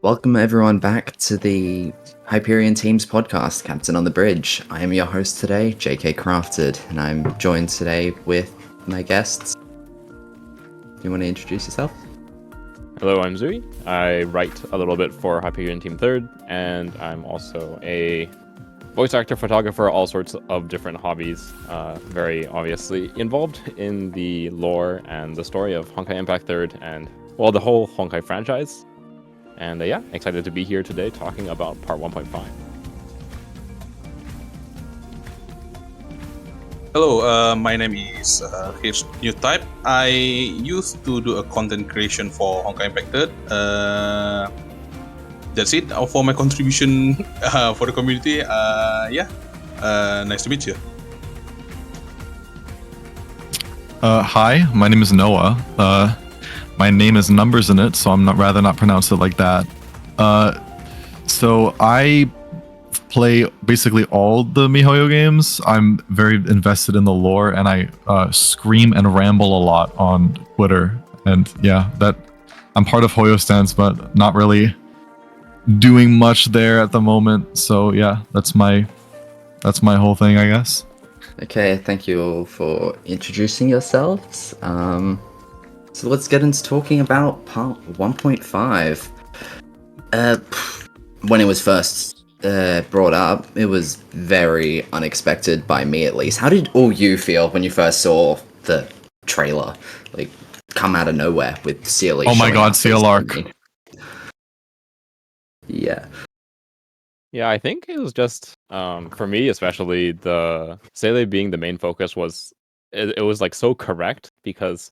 Welcome everyone back to the Hyperion Team's podcast, Captain on the Bridge. I am your host today, JKCrafted, and I'm joined today with my guests. Do you want to introduce yourself? Hello, I'm Zui. I write a little bit for Hyperion Team 3rd, and I'm also a voice actor, photographer, all sorts of different hobbies. Very obviously involved in the lore and the story of Honkai Impact 3rd and, well, the whole Honkai franchise. And yeah, excited to be here today talking about part 1.5. Hello, my name is Khairz Newtype. I used to do a content creation for Honkai Impact 3rd. That's it for my contribution for the community. Nice to meet you. Hi, my name is Noah. My name is numbers in it, so I'm rather not pronounce it like that. So I play basically all the MiHoYo games. I'm very invested in the lore, and I scream and ramble a lot on Twitter. And yeah, that I'm part of Hoyo Stance, but not really doing much there at the moment. So yeah, that's my whole thing, I guess. Okay, thank you all for introducing yourselves. So let's get into talking about part 1.5. When it was first brought up, it was very unexpected by me, at least. How did all you feel when you first saw the trailer, like, come out of nowhere with Sealy? Oh my god, Seal Arc. Yeah. Yeah, I think it was just, for me especially, the Seele being the main focus was, it was like so correct, because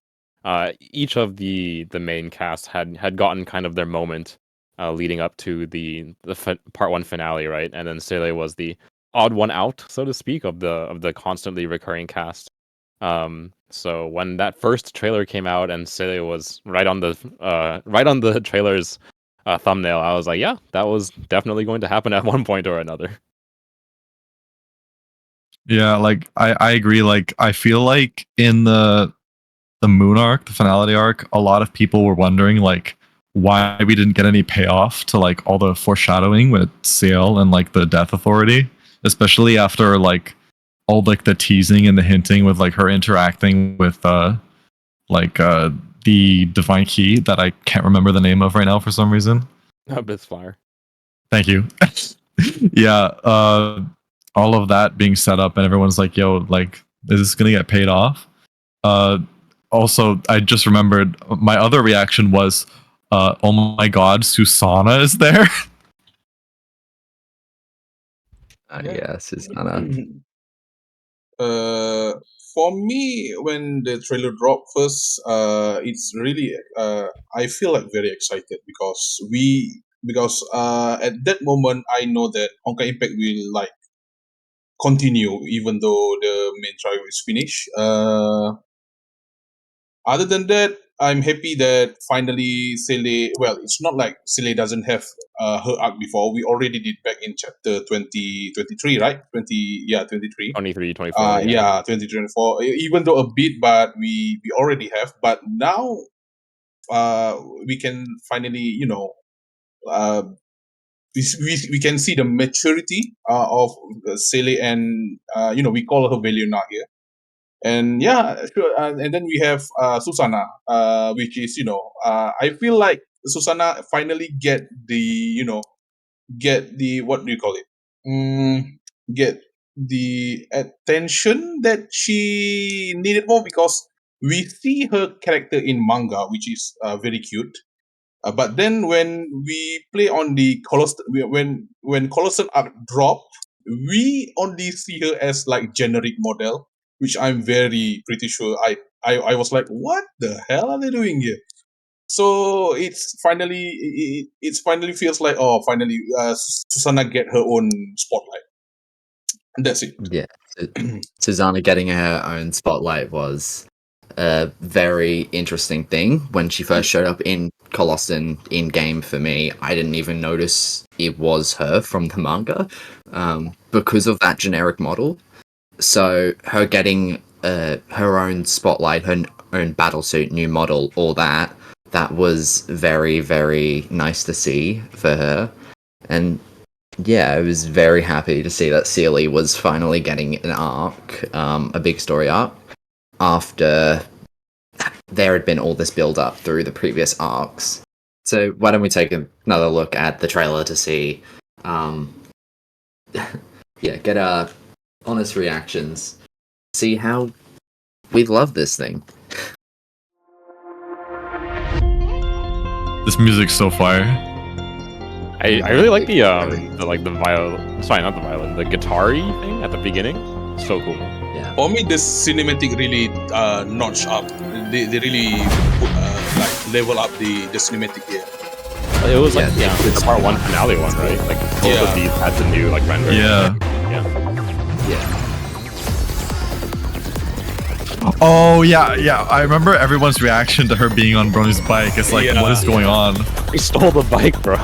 each of the main cast had gotten kind of their moment leading up to the part 1 finale, right? And then Seele was the odd one out, so to speak, of the constantly recurring cast. So when that first trailer came out and Seele was right on the trailer's thumbnail, I was like, yeah, that was definitely going to happen at one point or another. Yeah, like I agree. Like I feel like in the Moon arc, the finality arc, a lot of people were wondering like why we didn't get any payoff to like all the foreshadowing with Ciel and like the Death Authority, especially after like all like the teasing and the hinting with like her interacting with the Divine Key that I can't remember the name of right now for some reason. Abyssfire. Thank you. Yeah, all of that being set up and everyone's like, yo, like, is this gonna get paid off? Also, I just remembered my other reaction was, oh my god, Susanna is there. Yeah, Susanna. For me, when the trailer dropped first, it's really I feel like very excited because at that moment I know that Honkai Impact will like continue even though the main trial is finished. Other than that, I'm happy that finally Seele. Well, it's not like Seele doesn't have her arc before. We already did back in chapter 2023, right? 23. 23, 24. Yeah, 2024. Even though a bit, but we already have. But now, we can finally, uh, we can see the maturity of Seele, and we call her Valiona here. And yeah, sure. And then we have Susanna, which is I feel like Susanna finally get the what do you call it? Get the attention that she needed more, because we see her character in manga, which is very cute. But then when we play on the when Colossal arc drop, we only see her as like generic model, which I'm very pretty sure I was like, what the hell are they doing here? So it's finally feels like, oh, finally Susanna get her own spotlight, and that's it. Yeah, Susanna getting her own spotlight was a very interesting thing. When she first showed up in Colossal in game for me, I didn't even notice it was her from the manga because of that generic model. So her getting her own spotlight, her own battlesuit, new model, all that that was very, very nice to see for her. And yeah, I was very happy to see that Sealy was finally getting an arc, a big story arc, after there had been all this build up through the previous arcs. So why don't we take another look at the trailer to see, get our honest reactions, see how we love this thing. This music's so fire. I really like the violin. Sorry, not the violin. The guitar-y thing at the beginning. So cool. Yeah. For me, the cinematic really notch up. They really put, level up the cinematic here. It was like it's the part 1 finale one, right? Like both of these had the new like render. Yeah. Yeah. Oh yeah. I remember everyone's reaction to her being on Brony's bike. It's like, what is going on? He stole the bike, bro.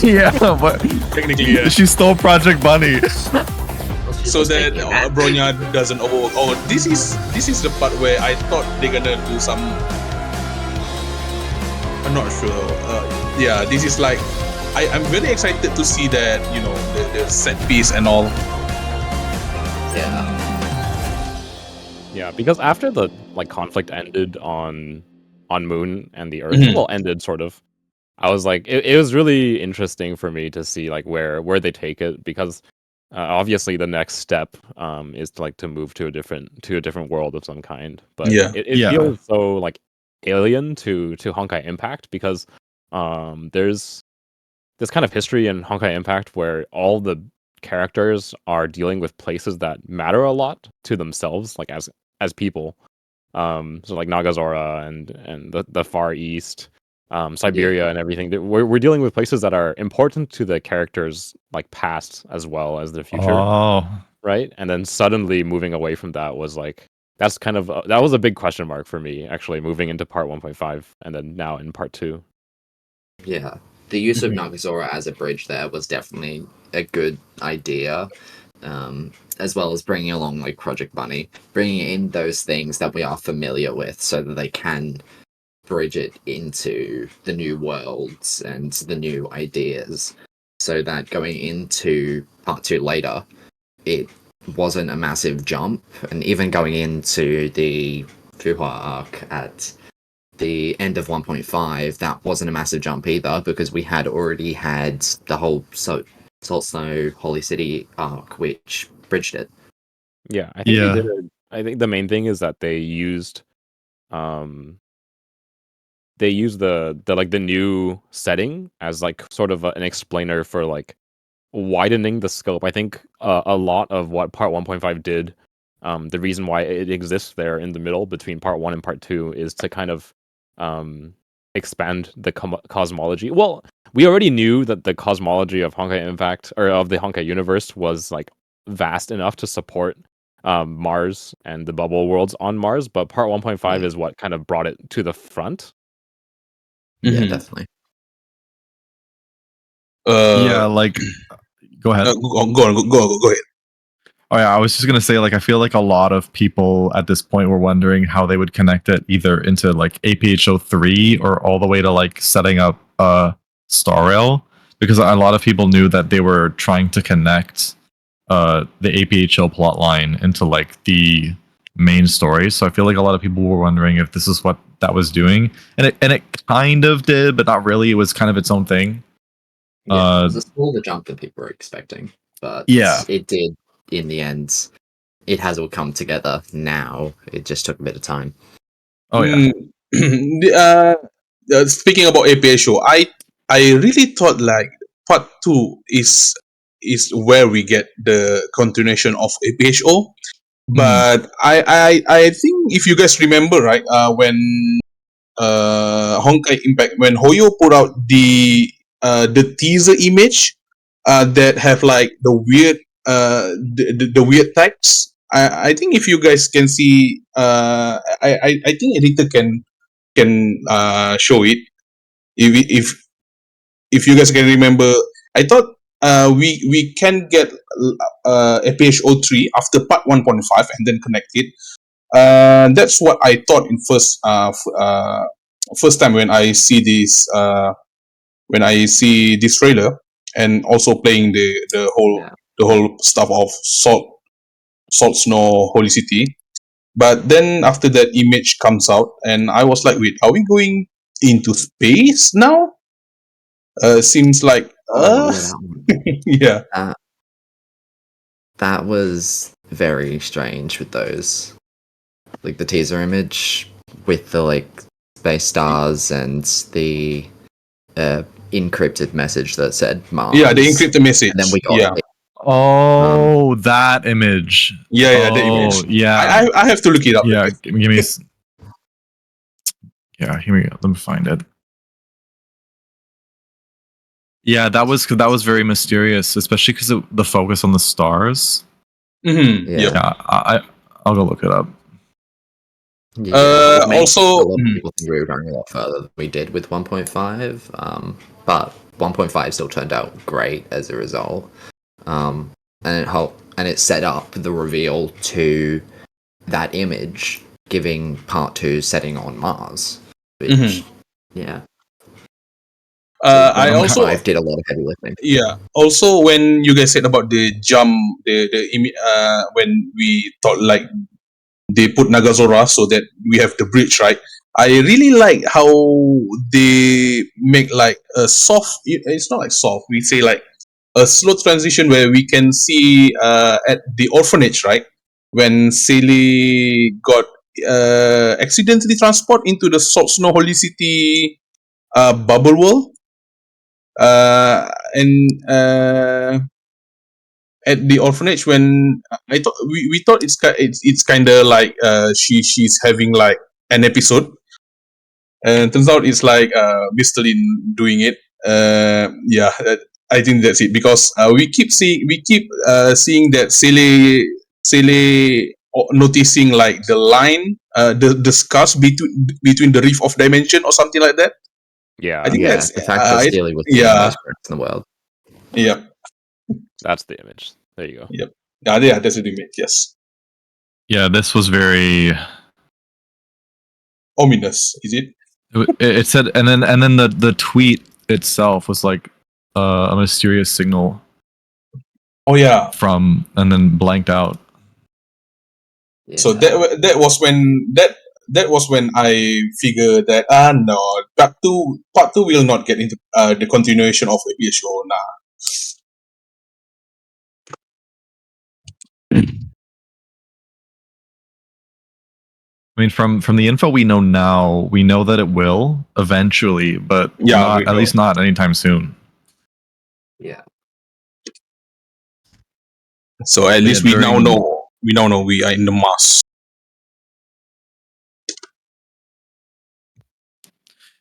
Yeah, but Technically, she stole Project Bunny. So that Bronya doesn't overwork. Oh, this is the part where I thought they're gonna do some. I'm not sure. This is like I'm very excited to see that, you know, the set piece and all. Yeah. Yeah, because after the like conflict ended on Moon and the Earth, well, ended sort of. I was like, it was really interesting for me to see like where they take it, because obviously the next step is to move to a different world of some kind. But it feels so like alien to Honkai Impact, because there's this kind of history in Honkai Impact where all the characters are dealing with places that matter a lot to themselves, like as people. So like Nagazora and the Far East, Siberia and everything. We're dealing with places that are important to the characters, like past as well as the future. Oh. Right? And then suddenly moving away from that was like, that's kind of that was a big question mark for me, actually, moving into part 1.5 and then now in part 2. Yeah. The use of Nagazora as a bridge there was definitely a good idea. As well as bringing along like Project Bunny, bringing in those things that we are familiar with so that they can bridge it into the new worlds and the new ideas, so that going into part 2 later, it wasn't a massive jump. And even going into the Fuhua arc at the end of 1.5, that wasn't a massive jump either, because we had already had the whole Salt Snow Holy City arc, which bridged it. Yeah, I think they did it. I think the main thing is that they used the new setting as like sort of an explainer for like widening the scope. I think a lot of what part 1.5 did, the reason why it exists there in the middle between part 1 and part 2, is to kind of expand the cosmology. Well, we already knew that the cosmology of Honkai Impact, or of the Honkai universe, was like vast enough to support Mars and the bubble worlds on Mars, but part 1.5 is what kind of brought it to the front. Yeah, definitely. Like, go ahead. Go ahead. Oh yeah, I was just gonna say, like, I feel like a lot of people at this point were wondering how they would connect it either into like APHO 3 or all the way to like setting up Star Rail, because a lot of people knew that they were trying to connect the APHO plotline into like the main story. So I feel like a lot of people were wondering if this is what that was doing, and it kind of did, but not really. It was kind of its own thing. Yeah, it was a smaller jump than people were expecting, but it did. In the end, it has all come together now. It just took a bit of time. Oh yeah. Speaking about APHO, I really thought like part 2 is where we get the continuation of APHO, but I think if you guys remember, right, when Honkai Impact, when Hoyo put out the teaser image that have like the weird the weird text. I think if you guys can see, I think editor can show it. If you guys can remember, I thought we can get APHO 3 after part 1.5 and then connect it. That's what I thought in first time when I see this trailer, and also playing the whole stuff of Salt Snow Holy City. But then after that image comes out, and I was like, wait, are we going into space now? Seems like yeah. That was very strange with those, like the teaser image with the like space stars and the encrypted message that said Mars. Yeah, the encrypted message. And then we got that image. Yeah, the image. Yeah, I have to look it up. Yeah, give me. Yeah, here we go. Let me find it. Yeah, that was very mysterious, especially because of the focus on the stars. Mm-hmm. Yeah. I'll go look it up. Also, a lot of people think we were going a lot further than we did with 1.5, but 1.5 still turned out great as a result, and it set up the reveal to that image, giving Part 2 setting on Mars, which yeah. I also did a lot of heavy lifting. Yeah. Also, when you guys said about the jump, when we thought like they put Nagazora so that we have the bridge, right? I really like how they make like a soft. It's not like soft. We say like a slow transition where we can see at the orphanage, right? When Sally got accidentally transported into the Salt Snow Holy City bubble world. And at the orphanage, when I thought we thought it's kind of like she's having like an episode, and turns out it's like Mr. Lin doing it. Yeah, I think that's it, because we keep seeing that Sele noticing like the line, the scars between the Reef of Dimension or something like that. Yeah, I think that's the fact that Steely was the most correct in the world. Yeah, that's the image. There you go. Yep. Yeah, that's the image. Yes. Yeah, this was very ominous. Is it? It said, and then the tweet itself was like a mysterious signal. Oh yeah. From, and then blanked out. Yeah. So that was when I figured that no, part two will not get into the continuation of a show. Nah. I mean, from the info we know now, we know that it will eventually, but at least not anytime soon. Yeah. So at least we now know. We now know we are in the mass.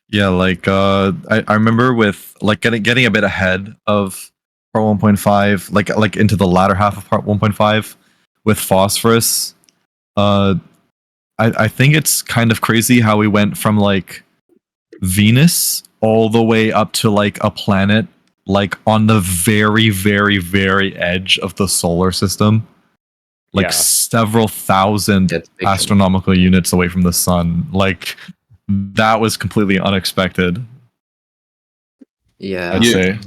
Yeah, like I remember with like getting a bit ahead of part 1.5, like into the latter half of part 1.5 with Phosphorus. I think it's kind of crazy how we went from like Venus all the way up to like a planet like on the very, very, very edge of the solar system. Like several thousand astronomical units away from the sun. Like that was completely unexpected. Yeah. I'd say.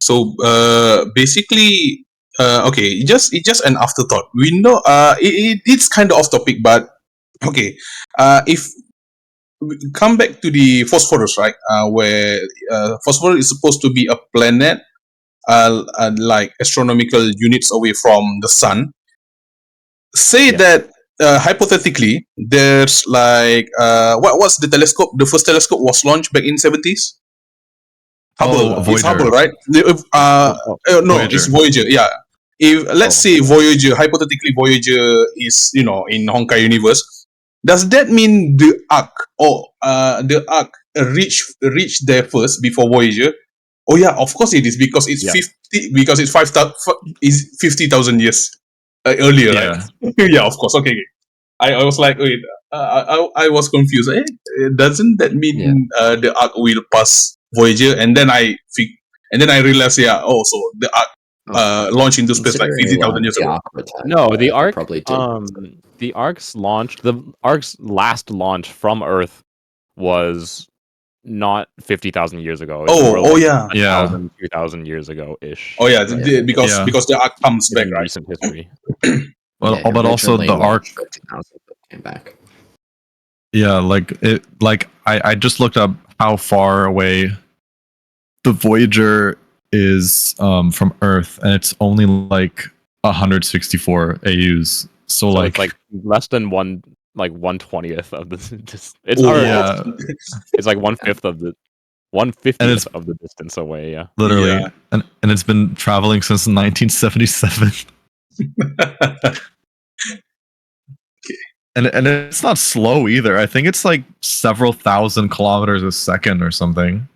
So basically, okay, it's just an afterthought. We know it's kind of off topic, but okay. If we come back to the Phosphorus, right? Where Phosphorus is supposed to be a planet, like astronomical units away from the sun. Say that hypothetically, there's like what's the telescope? The first telescope was launched back in 70s. Hubble, it's Hubble, right? No, Voyager. It's Voyager. Yeah. If let's say Voyager, hypothetically Voyager is in Honkai universe, does that mean the Ark reached there first before Voyager? Oh yeah, of course it is, because it's 50,000 years earlier, right? Yeah, of course. Okay. I was like, wait, I was confused. Doesn't that mean the Ark will pass Voyager? And then I realized, so the Ark launched into space like 50,000 years ago. No, the Ark. probably did. the Ark's last launch from Earth was not 50,000 years ago. It's more like yeah. 1,000, 2,000 years ago ish. Oh yeah, Yeah. because the arc comes back, In right? recent history. Well, Yeah, but also originally the launched arc. for 2000, but came back. Yeah, I just looked up how far away the Voyager is from Earth, and it's only like 164 AUs. So like, it's like less than 1/20th of the. It's Oh, our- yeah, It's like 1/5 of the 1/50th of the distance away. Yeah. literally, Yeah. and it's been traveling since 1977. And it's not slow either. I think it's like several thousand kilometers a second or something.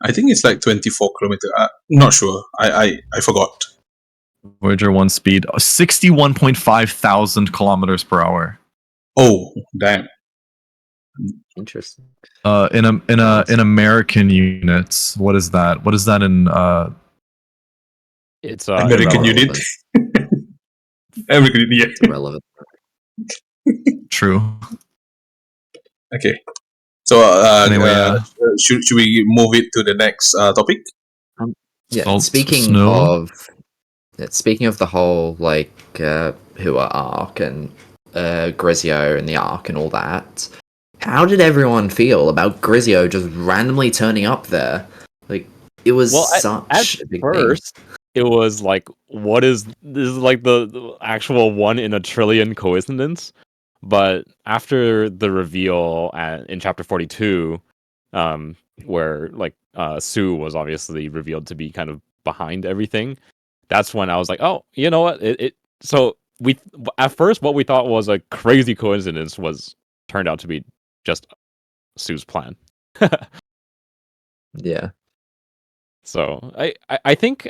I think it's like 24 kilometers. Not sure. I forgot. Voyager 1 speed 61.5 thousand kilometers per hour. Oh, damn. Interesting. In American units, what is that? What is that in It's American irrelevant. unit. American unit. It's irrelevant. true? Okay. So Anyway, should we move it to the next topic? Yeah. Salt, Speaking snow. of the whole who are Ark and Grisio and the Ark and all that, how did everyone feel about Grisio just randomly turning up there? Like, it was such a big first, it was like, what is this? Is like the actual 1 in a trillion coincidence. But after the reveal in chapter 42, where like Sue was obviously revealed to be kind of behind everything, that's when I was like, oh, you know what? So we at first what we thought was a crazy coincidence turned out to be just Sue's plan. Yeah. So I think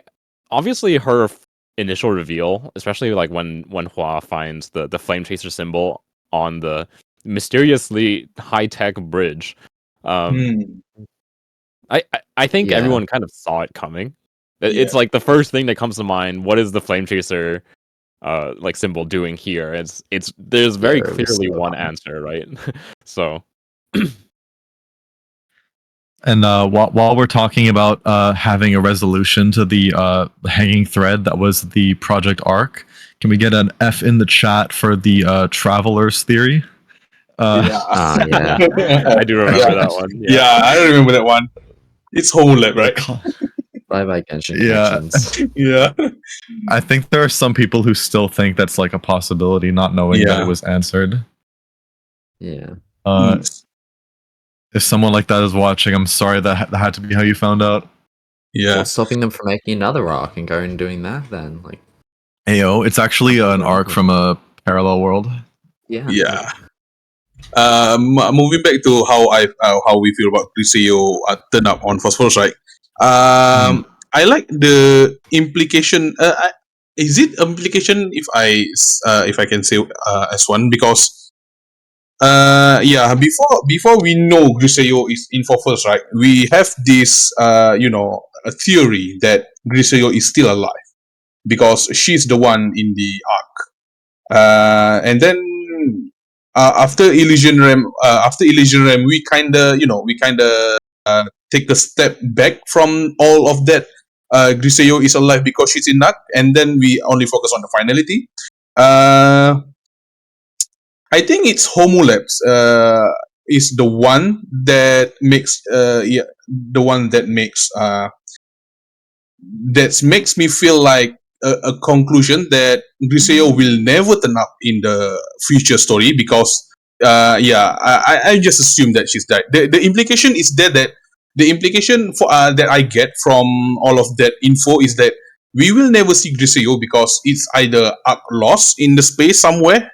obviously her initial reveal, especially like when Hua finds the flame chaser symbol on the mysteriously high-tech bridge, I think Yeah. everyone kind of saw it coming. It's Yeah. like the first thing that comes to mind. What is the flame chaser like symbol doing here? There's very Yeah, it was clearly so one dumb. answer, right? So And while we're talking about having a resolution to the hanging thread that was the Project Arc, can we get an F in the chat for the Travelers theory? Yeah. Yeah. I do remember that one. Yeah, I remember that one. It's HoloLab, right? Bye Genshin Yeah. connections. Yeah. I think there are some people who still think that's like a possibility, not knowing that Yeah. it was answered. Yeah. If someone like that is watching, I'm sorry that had to be how you found out. Yeah. What's stopping them from making another arc and going and doing that then? Like, Ayo, it's actually an arc from a parallel world. yeah. Yeah. Moving back to how we feel about Grisio turn up on Phosphorus, right? I like the implication. Is it implication if I can say as one, because before we know Grisio is in Phosphorus, right? We have this a theory that Grisio is still alive because she's the one in the arc. And then after Elysian Realm, we kinda take a step back from all of that. Grisio is alive because she's in Nak, and then we only focus on the finality. I think it's Homolabs is the one that makes that makes me feel like a conclusion that Grisio will never turn up in the future story because I just assume that she's died. The implication is that the implication for that I get from all of that info is that we will never see Grisio because it's either Ark lost in the space somewhere,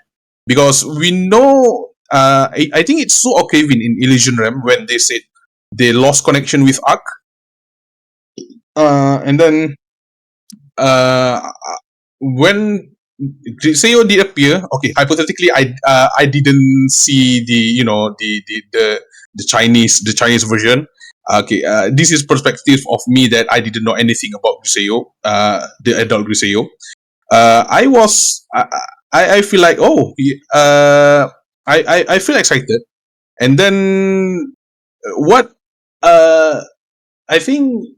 because we know I think it's Sue or Kevin in Elysian Realm when they said they lost connection with Ark. And then when Grisio did appear, okay, hypothetically, I didn't see the Chinese version. Okay, this is perspective of me that I didn't know anything about Grisio, the adult Grisio. I feel like I feel excited, and then what I think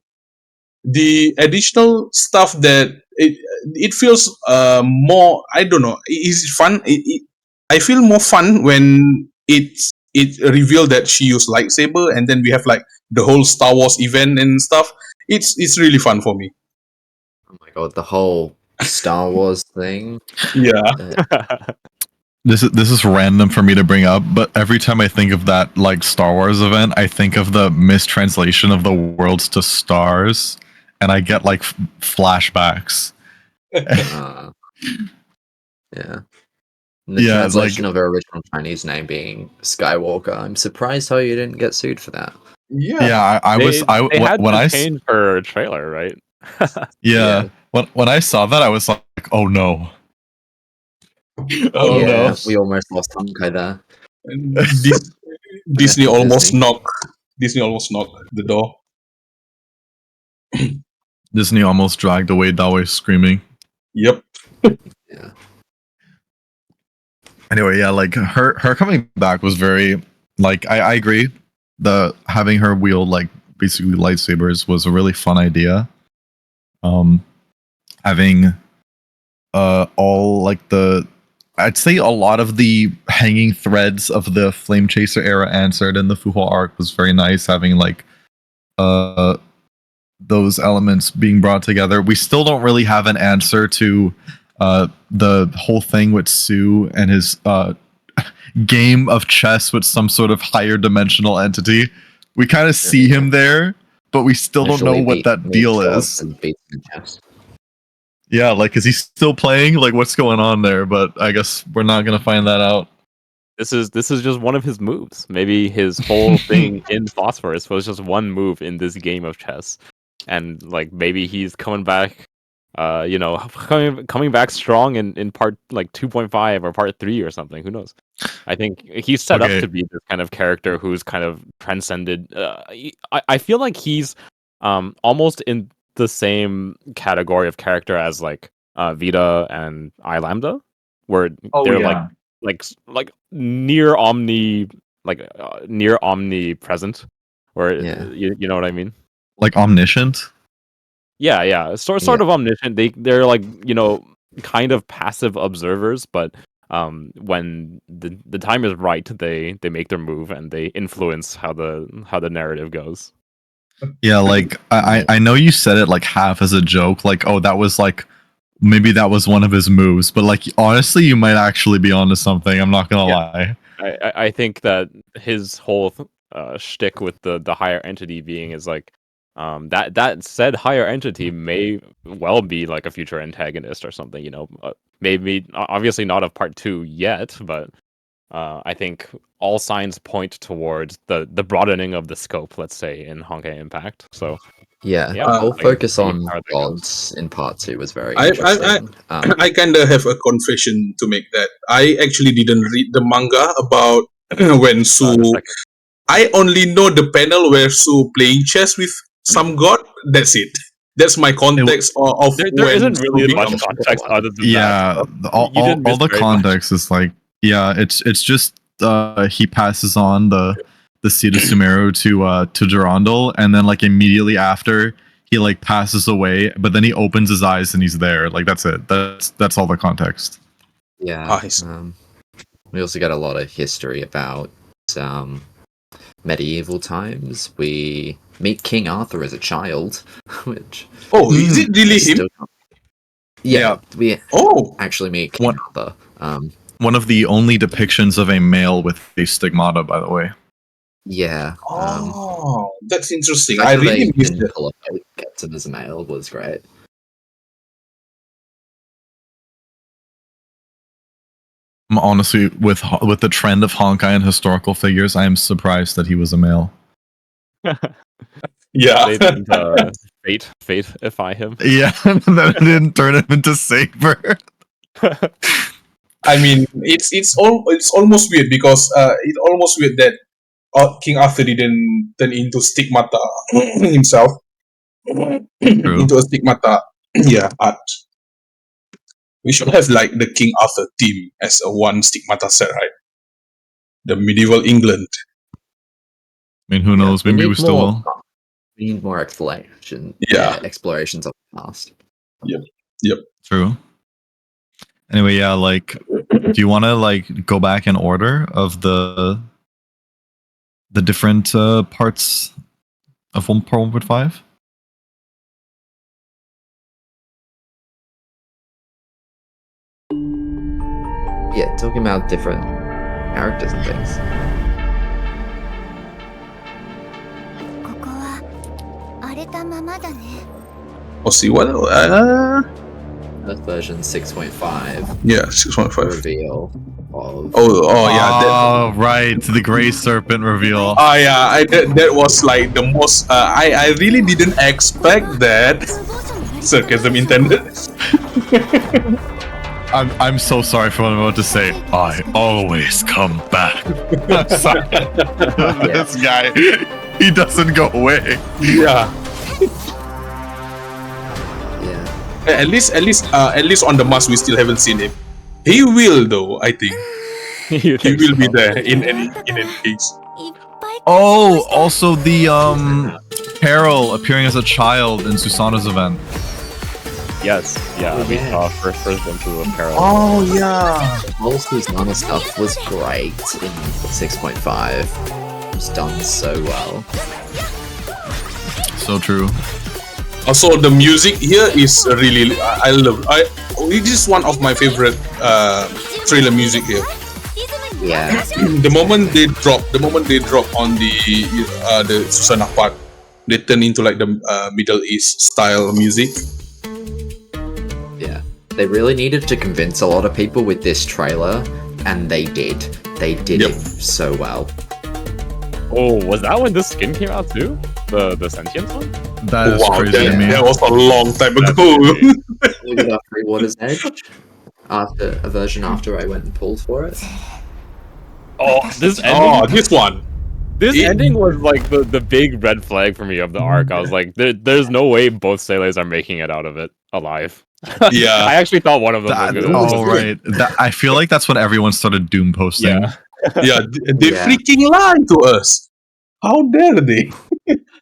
the additional stuff that it feels more, I don't know, it's fun. I feel more fun when it revealed that she used lightsaber, and then we have like the whole Star Wars event and stuff. It's really fun for me. Oh my god, the whole Star Wars thing. Yeah. This is random for me to bring up, but every time I think of that like Star Wars event, I think of the mistranslation of the worlds to stars, and I get like flashbacks. Yeah. And the Yeah, translation of her original Chinese name being Skywalker. I'm surprised how you didn't get sued for that. Yeah, They had to change her trailer, right? Yeah. When I saw that, I was like, oh no. Oh Yeah, no. we almost lost Honkai there. And Disney almost knocked the door. Disney almost dragged away Dawei screaming. Yep. Yeah. Anyway, yeah, like her coming back was very like I agree. The having her wield like basically lightsabers was a really fun idea. Having all like I'd say a lot of the hanging threads of the Flame Chaser era answered in the Fuhua arc was very nice. Having like those elements being brought together. We still don't really have an answer to the whole thing with Sue and his game of chess with some sort of higher dimensional entity. We kind of see him there, but we still don't know what that deal is. Yeah, like, is he still playing? Like, what's going on there? But I guess we're not gonna find that out. This is just one of his moves. Maybe his whole thing in Phosphorus was just one move in this game of chess, and like maybe he's coming back, coming back strong in part like 2.5 or part 3 or something. Who knows? I think he's set up to be this kind of character who's kind of transcended. I feel like he's almost in the same category of character as like Vita and I Lambda, where they're like near omnipresent, or you know what I mean? Like omniscient? Yeah. Sort of omniscient. They're like, kind of passive observers, but when the time is right, they make their move and they influence how the narrative goes. Yeah, like I know you said it like half as a joke, like, oh, that was like maybe that was one of his moves, but like honestly, you might actually be onto something. I'm not gonna lie. I think that his whole shtick with the higher entity being is like that said higher entity may well be like a future antagonist or something. Maybe obviously not of part 2 yet, but I think all signs point towards the broadening of the scope, let's say, in Honkai Impact. So I'll focus on gods in part 2 was very interesting. I kind of have a confession to make that I actually didn't read the manga about when Sue. I only know the panel where Sue playing chess with some god. That's it. That's my context of there isn't really much context other than that. Yeah, all the context is like, yeah, it's just he passes on the seed of Sumeru to Durandal, and then like immediately after he like passes away, but then he opens his eyes and he's there. Like that's it. That's all the context. Yeah. We also get a lot of history about medieval times. We meet King Arthur as a child, which is it really him? We actually meet King Arthur. One of the only depictions of a male with a stigmata, by the way. Yeah. That's interesting. I really missed it. Gets him as a male was great. Honestly, with the trend of Honkai and historical figures, I am surprised that he was a male. Yeah. They didn't fate-ify him. Yeah, that didn't turn him into Saber. I mean, it's almost weird because it's almost weird that King Arthur didn't turn into stigmata himself. True. Into a stigmata, art. We should have like the King Arthur team as a one stigmata set, right? The medieval England. I mean, who knows? Maybe we still will. We need more exploration. Yeah. Explorations of the past. True. Anyway, yeah, like, do you want to like go back in order of the different parts of 1.1.5? Yeah, talking about different characters and things. We'll see what. First version 6.5 Yeah, 6.5. reveal of. Oh, right, the Grey Serpent reveal. yeah, that was like the most. I really didn't expect that. Sarcasm intended. I'm so sorry for what I'm about to say. I always come back. I'm sorry. This guy, he doesn't go away. Yeah. Yeah. At least on the mask we still haven't seen him. He will though, I think. You He think will be so? there in any case. Oh, also the Carol appearing as a child in Susanna's event. Yes, yeah, Oh, we yeah. saw first into a Carol. Oh yeah. All Susanna stuff was great in 6.5. It was done so well. So true. Also, the music here is really. I love. It is one of my favorite trailer music here. Yeah. The moment they drop on the Susanna part, they turn into like the Middle East style music. Yeah. They really needed to convince a lot of people with this trailer, and they did. They did Yep. it so well. Oh, was that when this skin came out too? The sentience one? That is Wow, crazy to me. that was a long time That's ago. crazy. Look at our Three Waters Edge. After a version after I went and pulled for it. Oh, this ending. Oh, this one. This it- ending was like the big red flag for me of the arc. I was like, there's no way both Seleys are making it out of it alive. Yeah. I actually thought one of them was gonna. Oh, right. I feel like that's when everyone started doom posting. Yeah. Yeah, they Yeah. freaking lied to us. How dare they?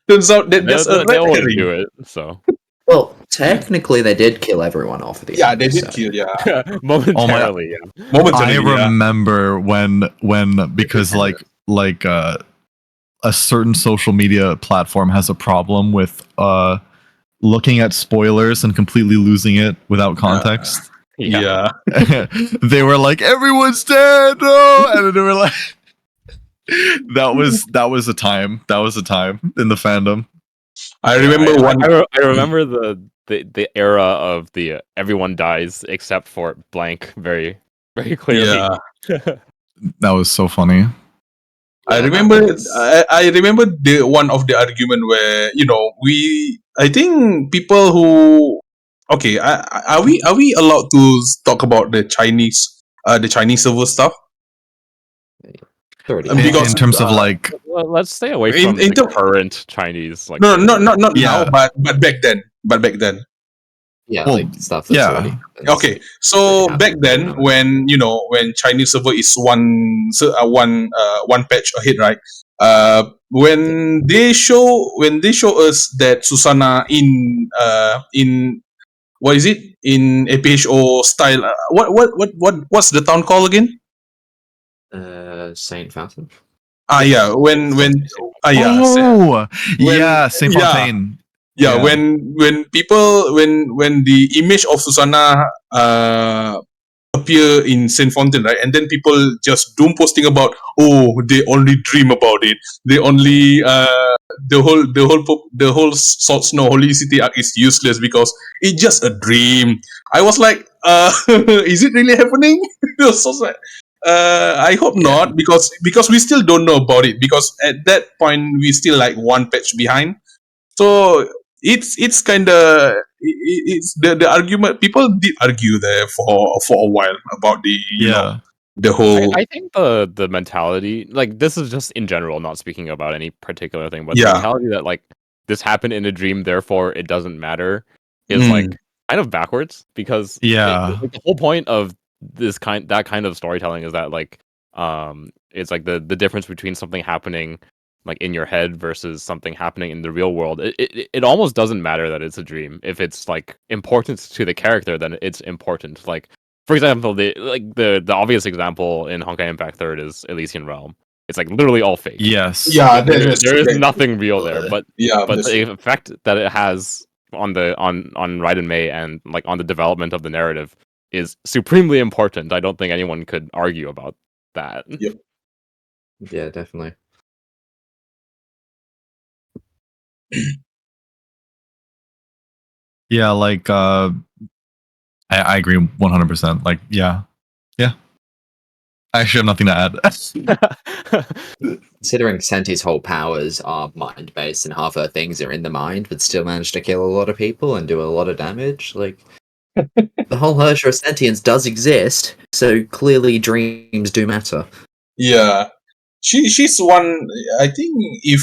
Turns out that there's a They red always herring. do it. So Well, technically they did kill everyone off the Yeah, they did episode. kill. Yeah, momentarily, yeah. momentarily. I yeah. remember when because like a certain social media platform has a problem with looking at spoilers and completely losing it without context. Yeah. They were like, everyone's dead, no! And then they were like, that was a time. That was a time in the fandom. I remember one. I remember the era of the everyone dies except for blank very very clearly. Yeah, That was so funny. I Yeah, remember. that was- I remember the one of the argument where I think people who are we allowed to talk about the Chinese server stuff? It's already Because, In terms of like, Well, let's stay away In- from in the term- current Chinese. Like No, not Yeah. now, but back then. yeah, well, like stuff that's yeah. already happened. Okay, so Yeah. back then, when Chinese server is one patch ahead, right? When they show us that Susanna in what is it in APHO style? What's the town called again? Saint Fountain. Yeah, when yeah. oh, When- yeah, Saint yeah. Fontaine. Yeah, Yeah. when people when the image of Susanna appear in Saint Fontaine, right, and then people just doom posting about, they only dream about it. They only the whole Salt Snow Holy City arc is useless because it's just a dream. I was like, is it really happening? So it's like, I hope not because we still don't know about it because at that point we still like one patch behind. So it's kind of it's the argument people did argue there for a while about the the whole I think the mentality, like this is just in general, not speaking about any particular thing, but Yeah. the mentality that like this happened in a dream, therefore it doesn't matter, is Mm. like kind of backwards because like, the whole point of that kind of storytelling is that like it's like the difference between something happening like in your head versus something happening in the real world. It almost doesn't matter that it's a dream. If it's like important to the character, then it's important. Like for example, the obvious example in Honkai Impact 3rd is Elysian Realm. It's like literally all fake. Yes. Yeah, there is nothing real there. But the effect that it has on Raiden Mei and like on the development of the narrative is supremely important. I don't think anyone could argue about that. Yep. Yeah, definitely. Yeah, like I agree 100%. Like, yeah. I actually have nothing to add. Considering Senti's whole powers are mind-based and half her things are in the mind, but still manage to kill a lot of people and do a lot of damage, like the whole inertia of sentience does exist, so clearly dreams do matter. Yeah. She's one. I think if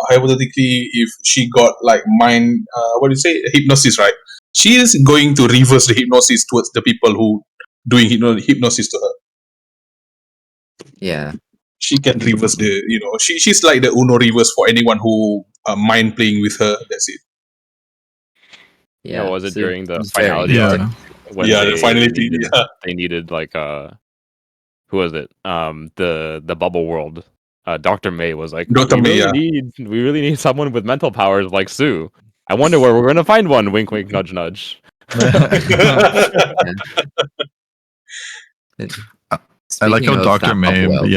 hypothetically, if she got like mind, what do you say, hypnosis, right? She is going to reverse the hypnosis towards the people who doing hypnosis to her. Yeah. She can reverse the, she's like the Uno reverse for anyone who mind playing with her. That's it. Yeah, was it so during the it's very finality arc? When the finality. They needed like who was it? The bubble world. Dr. May was like, Dr. May, we really need someone with mental powers like Sue. I wonder where we're gonna find one. Wink, wink, nudge, nudge. I like how Dr. May. World,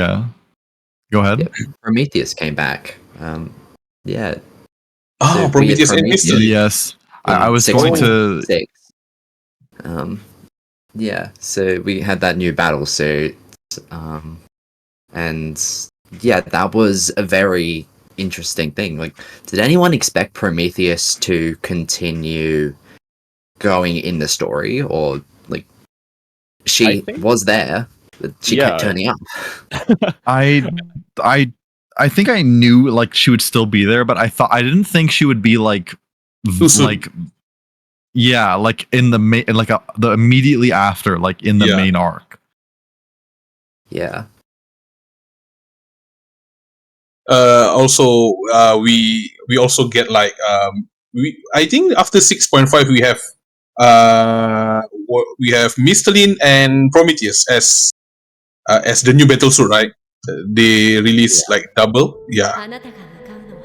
go ahead. Yeah, Prometheus came back. Yeah. Oh, So Prometheus and Mystery. Yes, I was going to. 6. Yeah, so we had that new battle suit, and yeah, that was a very interesting thing. Like, did anyone expect Prometheus to continue going in the story, or like she was there, but she kept turning up? I think I knew like she would still be there, but I didn't think she would be like like in the main, like the immediately after, like in the main arc. Yeah. Also, we also get like I think after 6.5 we have Mystolin and Prometheus as the new battle suit, right? They release like double.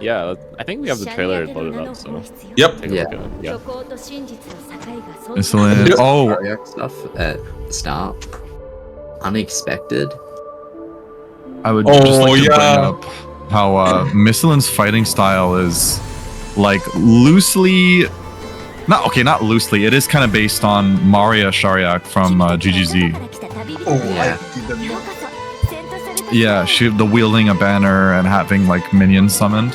Yeah, I think we have the trailer loaded up, so yep. Take a look at it. Yeah. Excellent. Oh, Stuff at the start, unexpected. I would just like to bring up how Mystolin's fighting style is like loosely, not loosely. It is kind of based on Maria Shariak from GGZ. Oh, Yeah. Yeah, the wielding a banner and having like minions summoned.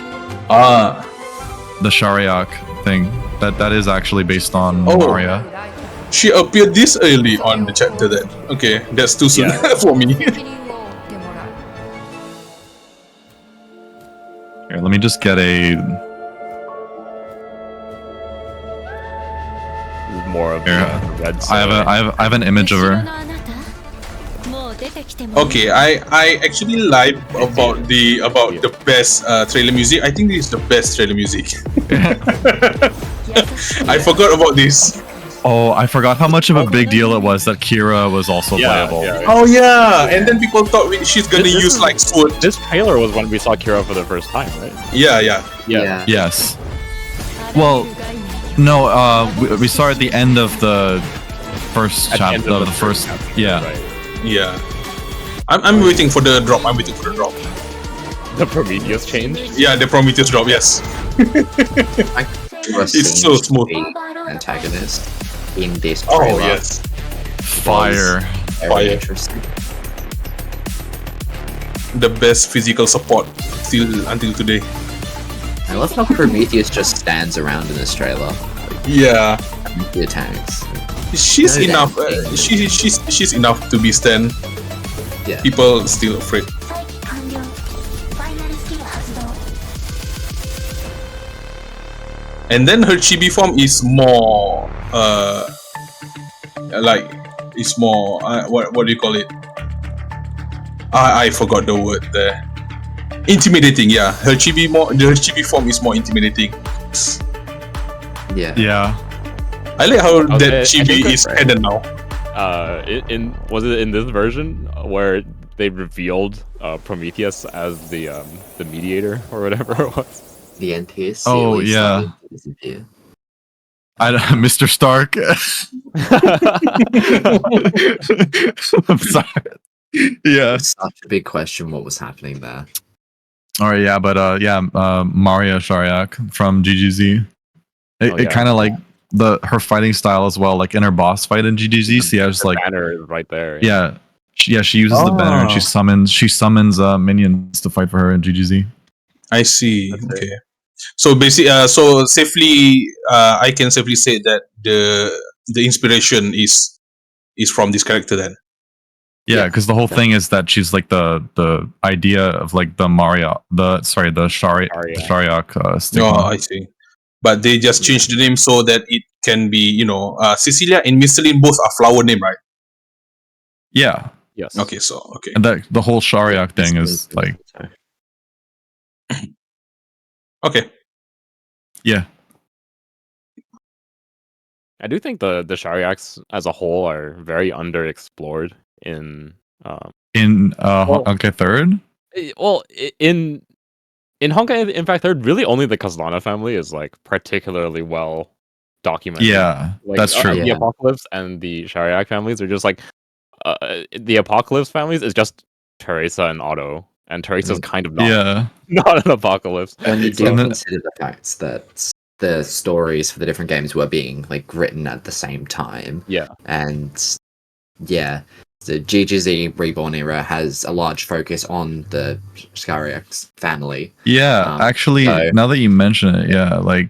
The Shariak thing that is actually based on Maria. She appeared this early on the chapter. Then okay, that's too soon for me. Here, let me just get a. More of the red. I have an image of her. Okay, I actually lied about the best trailer music. I think this is the best trailer music. I forgot about this. Oh, I forgot how much of a big deal it was that Kira was also playable. Oh yeah, and then people thought she's gonna use like sword. This trailer was when we saw Kira for the first time, right? Yeah. Yes. Well, no. We saw at the end of the first chapter. The first. Yeah. Right. Yeah. I'm waiting for the drop. The Prometheus change? Yeah, the Prometheus drop. Yes. It's so smooth. Antagonist in this trailer. Oh yes. Fire. Very interesting. The best physical support still until today. I love how Prometheus just stands around in this trailer. Yeah. The attacks. She's enough. She's enough to be stand. Yeah. People still afraid. And then her chibi form is more like it's more what do you call it? I forgot the word there. Intimidating, yeah. Her chibi form is more intimidating. Yeah. Yeah. I like how Okay, that I chibi think is that's canon now. Was it in this version where they revealed Prometheus as the mediator or whatever it was? The NPS. Oh, yeah. Mr. Stark. I'm sorry. Yeah. It's such a big question what was happening there. All right, yeah, but Maria Shariak from GGZ. It kind of like her fighting style as well, like in her boss fight in GGZ. She has like banner is right there. Yeah, she uses the banner and she summons minions to fight for her in GGZ. I see. That's Okay. So basically, so safely, I can safely say that the inspiration is from this character then. Yeah, because the whole thing is that she's like the idea of like the Shariak stigma. Oh, I see. But they just changed the name so that it can be, Cecilia and Michelin both are flower name, right? Yeah. Yes. Okay, so okay. And that the whole Shariak thing is like Okay. Yeah. I do think the Shariaks as a whole are very underexplored in Honkai Third. Well, in Honkai Impact Third, really only the Kazlana family is like particularly well documented. Yeah, like, that's true. The Apocalypse and the Shariak families are just like the Apocalypse families is just Teresa and Otto, and Teresa's kind of not an Apocalypse. When you do consider the fact that the stories for the different games were being like written at the same time, and the GGZ Reborn era has a large focus on the Shariak's family. Yeah, actually, now that you mention it, I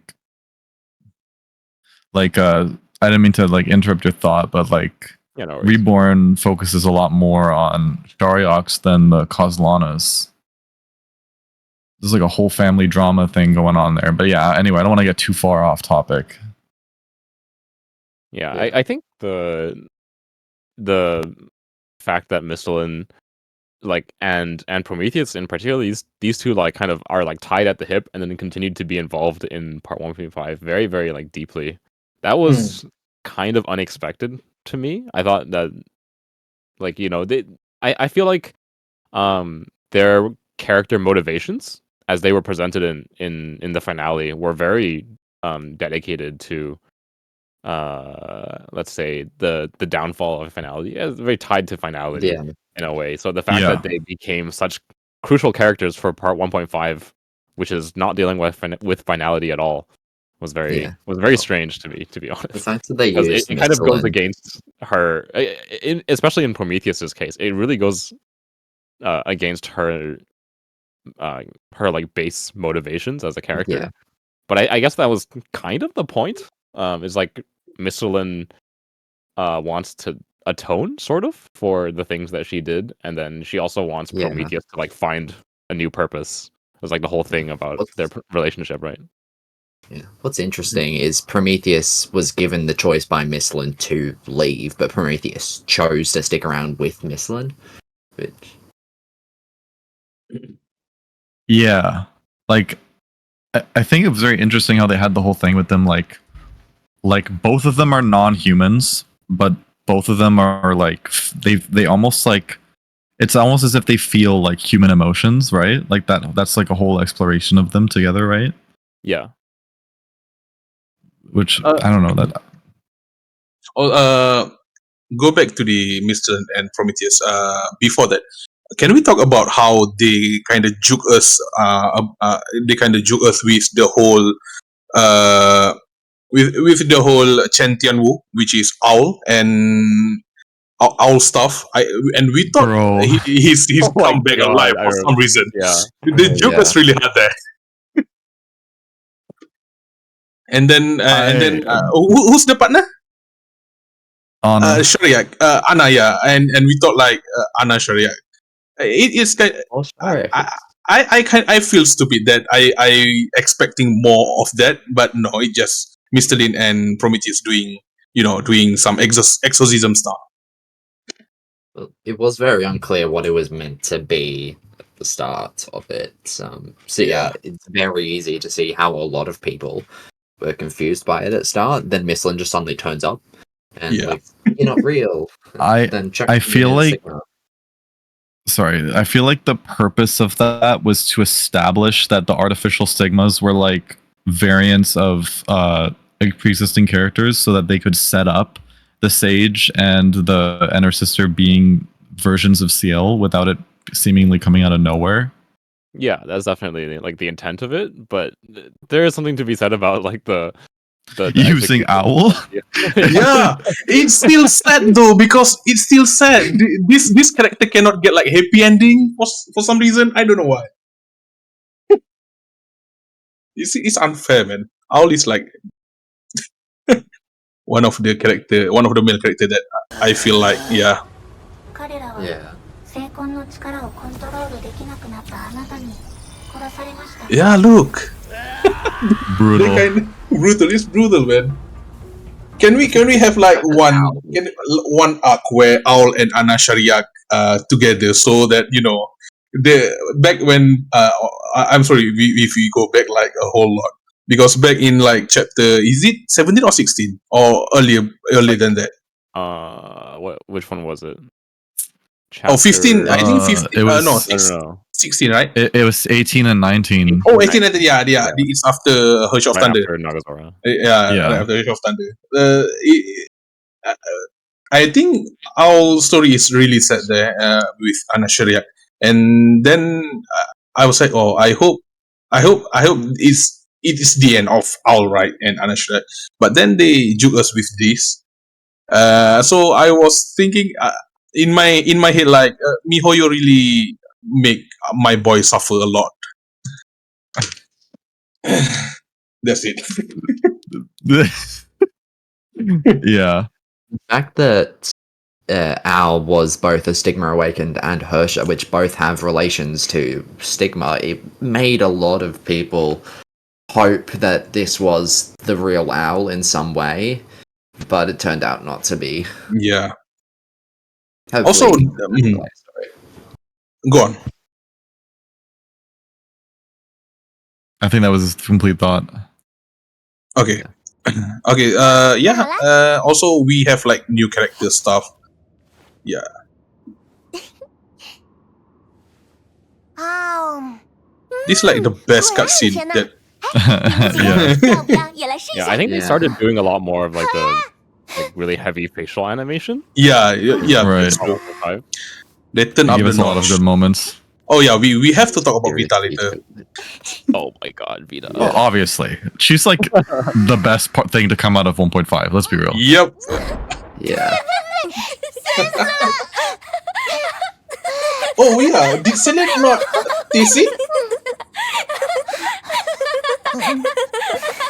didn't mean to like interrupt your thought, but like Reborn focuses a lot more on Shariaks than the Kozlanas. There's like a whole family drama thing going on there. But yeah, anyway, I don't want to get too far off topic. Yeah, I think the fact that Michelin and Prometheus in particular, these two like kind of are like tied at the hip and then continued to be involved in part 1.5 very, very like deeply. That was kind of unexpected to me. I thought that I feel like their character motivations as they were presented in the finale were very dedicated to let's say the downfall of finality. It's very tied to finality in a way. So the fact that they became such crucial characters for part 1.5, which is not dealing with finality at all, was very strange to me, to be honest. The fact that they it kind of goes against her, especially in Prometheus's case. It really goes against her like base motivations as a character. But I guess that was kind of the point. Is like Michelin wants to atone sort of for the things that she did, and then she also wants Prometheus to like find a new purpose. It was like the whole thing about their relationship, right? Yeah. What's interesting is Prometheus was given the choice by Michelin to leave, but Prometheus chose to stick around with Michelin. Which... Yeah. Like, I think it was very interesting how they had the whole thing with them, like both of them are non-humans, but both of them are like, they almost like, it's almost as if they feel like human emotions, right? Like that's like a whole exploration of them together, right? Yeah. Which I don't know that. Go back to the Mr. and Prometheus. Before that, can we talk about how they kind of juke us? They kind of juke us with the whole, with the whole Chen Tianwu, which is owl and owl stuff. And we thought he's come back alive for some reason. Yeah, they juke us really hard there. And then who's the partner? Anna. Shariak. Anna, yeah. And we thought like Anna Shariak. It's kind. I feel stupid that I expecting more of that, but no, it just Mr. Lin and Prometheus doing doing some exorcism stuff. Well, it was very unclear what it was meant to be at the start of it. So yeah, it's very easy to see how a lot of people were confused by it at start. Then Misslin just suddenly turns up and like, you're not real. I feel like I feel like the purpose of that was to establish that the artificial stigmas were like variants of pre-existing characters, so that they could set up the Sage and the and her sister being versions of CL without it seemingly coming out of nowhere. Yeah, that's definitely like the intent of it, but there is something to be said about like the using owl. Yeah, it's still sad though, because it's still sad. This character cannot get like happy ending for some reason. I don't know why. It's unfair, man. Owl is like one of the male character that I feel like yeah. Yeah, look. Brutal. Brutal. It's brutal, man. Can we have like one arc where Owl and Anna Shariak together, so that the back when I'm sorry if we go back like a whole lot, because back in like chapter, is it 17 or 16 or earlier than that? Which one was it? Chapter, 15. I think 15. It was no, 16, right? It was 18 and 19. Oh, 18 and 19, yeah. It's after Hush of Thunder. After Nagazora. Yeah, after Hush of Thunder. I think our story is really set there with Anna Shariak, and then I was like, oh, I hope it is the end of Owl, right, and Anna Shariak. But then they juke us with this. So I was thinking in my head, like MiHoYo really make my boy suffer a lot. That's it. Yeah. The fact that Owl was both a Stigma Awakened and Hersha, which both have relations to Stigma, it made a lot of people hope that this was the real Owl in some way, but it turned out not to be. Yeah. Hopefully, Also, go on. I think that was his complete thought. Okay. Okay. Also, we have like new character stuff. Yeah. This is like the best cutscene that. Yeah, I think they started doing a lot more of like the really heavy facial animation. Yeah, right. They turn up give us a lot of good moments. Oh yeah, we have to talk about Vita later. Oh my god, Vita. Well, obviously, she's like the best thing to come out of 1.5. Let's be real. Yep. Yeah. Oh yeah, did Select not TC?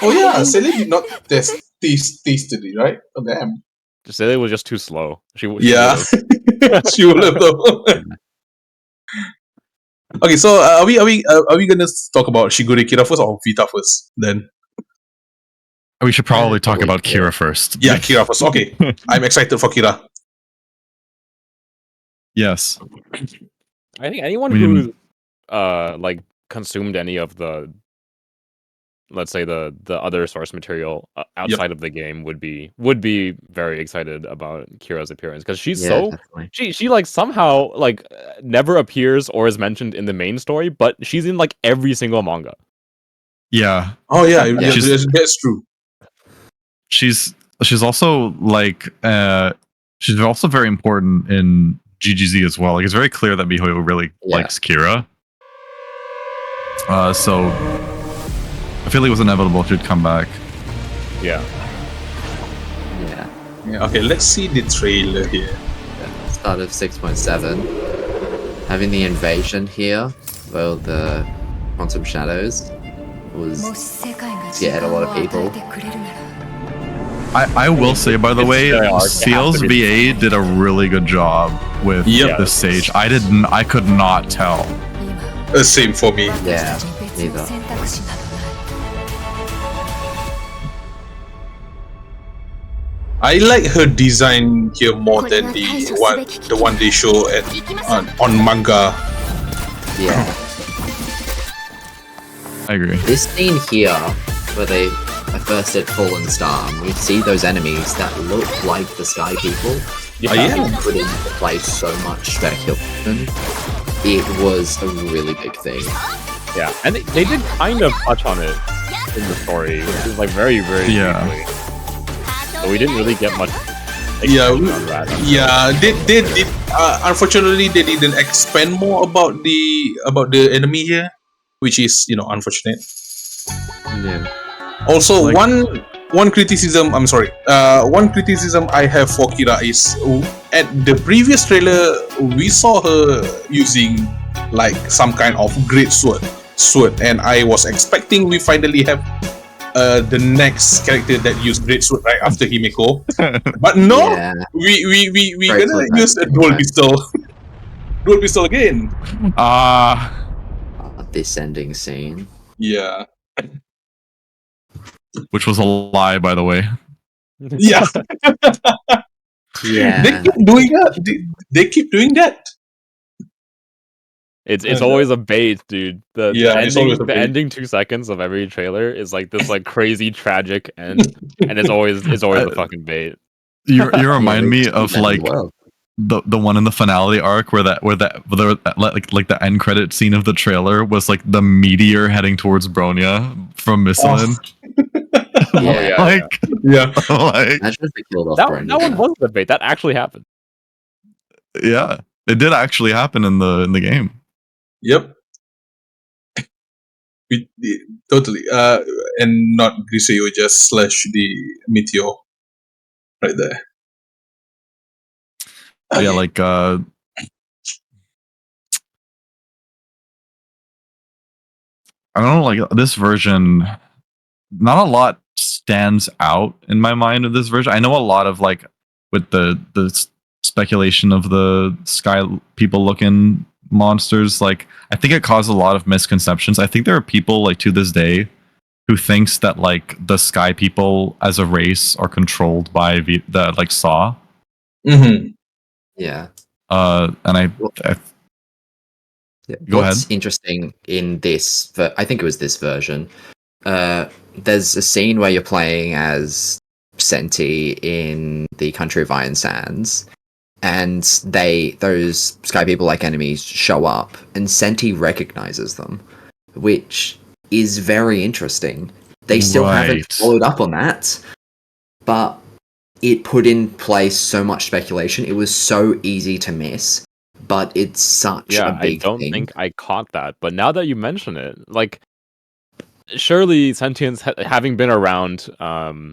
Oh yeah, Select did not taste it, right? Oh damn. Select was just too slow. She yeah. She would have though. Okay, so are we gonna talk about Shigure Kira first or Vita first? Then we should probably talk about Kira first. Yeah, Kira first. Okay, I'm excited for Kira. Yes, I think anyone who like consumed any of the, let's say the other source material outside of the game would be very excited about Kira's appearance, because she's she like somehow like never appears or is mentioned in the main story, but she's in like every single manga. Yeah. Oh yeah, that's true. She's also like she's also very important in GGZ as well. Like it's very clear that MiHoYo really likes Kira. So I feel like it was inevitable she'd come back. Yeah. Okay, let's see the trailer here. Start of 6.7. Having the invasion here, well, the Quantum Shadows was scared a lot of people. I will say, by the way, CL's VA did a really good job with the Sage. I could not tell. Same for me. Yeah, neither. I like her design here more than the one they show on manga. Yeah. I agree. This scene here, where they first did Fallen Star, and we see those enemies that look like the Sky People. Yeah. Put into play so much speculation. It was a really big thing. Yeah, and they did kind of touch on it in the story, which is like very, very briefly. So we didn't really get much. Yeah, on that. yeah. They unfortunately they didn't expand more about the enemy here, which is unfortunate. Yeah. Also, one criticism. I'm sorry. One criticism I have for Kira is at the previous trailer we saw her using like some kind of great sword, and I was expecting we finally have the next character that used great sword right after Himeko, but no, Yeah. we Great gonna sword, use a right. dual pistol again. This ending scene. Yeah, Which was a lie, by the way. yeah. Yeah. They keep doing that. They keep doing that. It's always a bait, dude. The It's always a the bait. ending 2 seconds of every trailer is like this like crazy tragic end, and it's always the fucking bait. You remind they me just of keep ending like well. the one in the finale arc where the end credit scene of the trailer was like the meteor heading towards Bronya from Missilin. Yeah. Like Yeah. Imagine if they killed off That Brandon. one was the bait. That actually happened. yeah, it did actually happen in the game. Yep. Totally. And not Griseo, just slash the meteor right there. Yeah, like I don't know, like this version, not a lot stands out in my mind of this version. I know a lot of like with the speculation of the sky people looking monsters, like I think it caused a lot of misconceptions. I think there are people like to this day who thinks that like the sky people as a race are controlled by the like Saw. Mm-hmm. Yeah. And I Yeah. Go What's ahead. interesting in this, I think it was this version, there's a scene where you're playing as Senti in the Country of Iron Sands, and those sky people like enemies show up, and Senti recognizes them, which is very interesting. They still haven't Right. followed up on that, but it put in place so much speculation. It was so easy to miss. But it's such a I big don't thing. think I caught that. But now that you mention it, like surely sentience having been around, the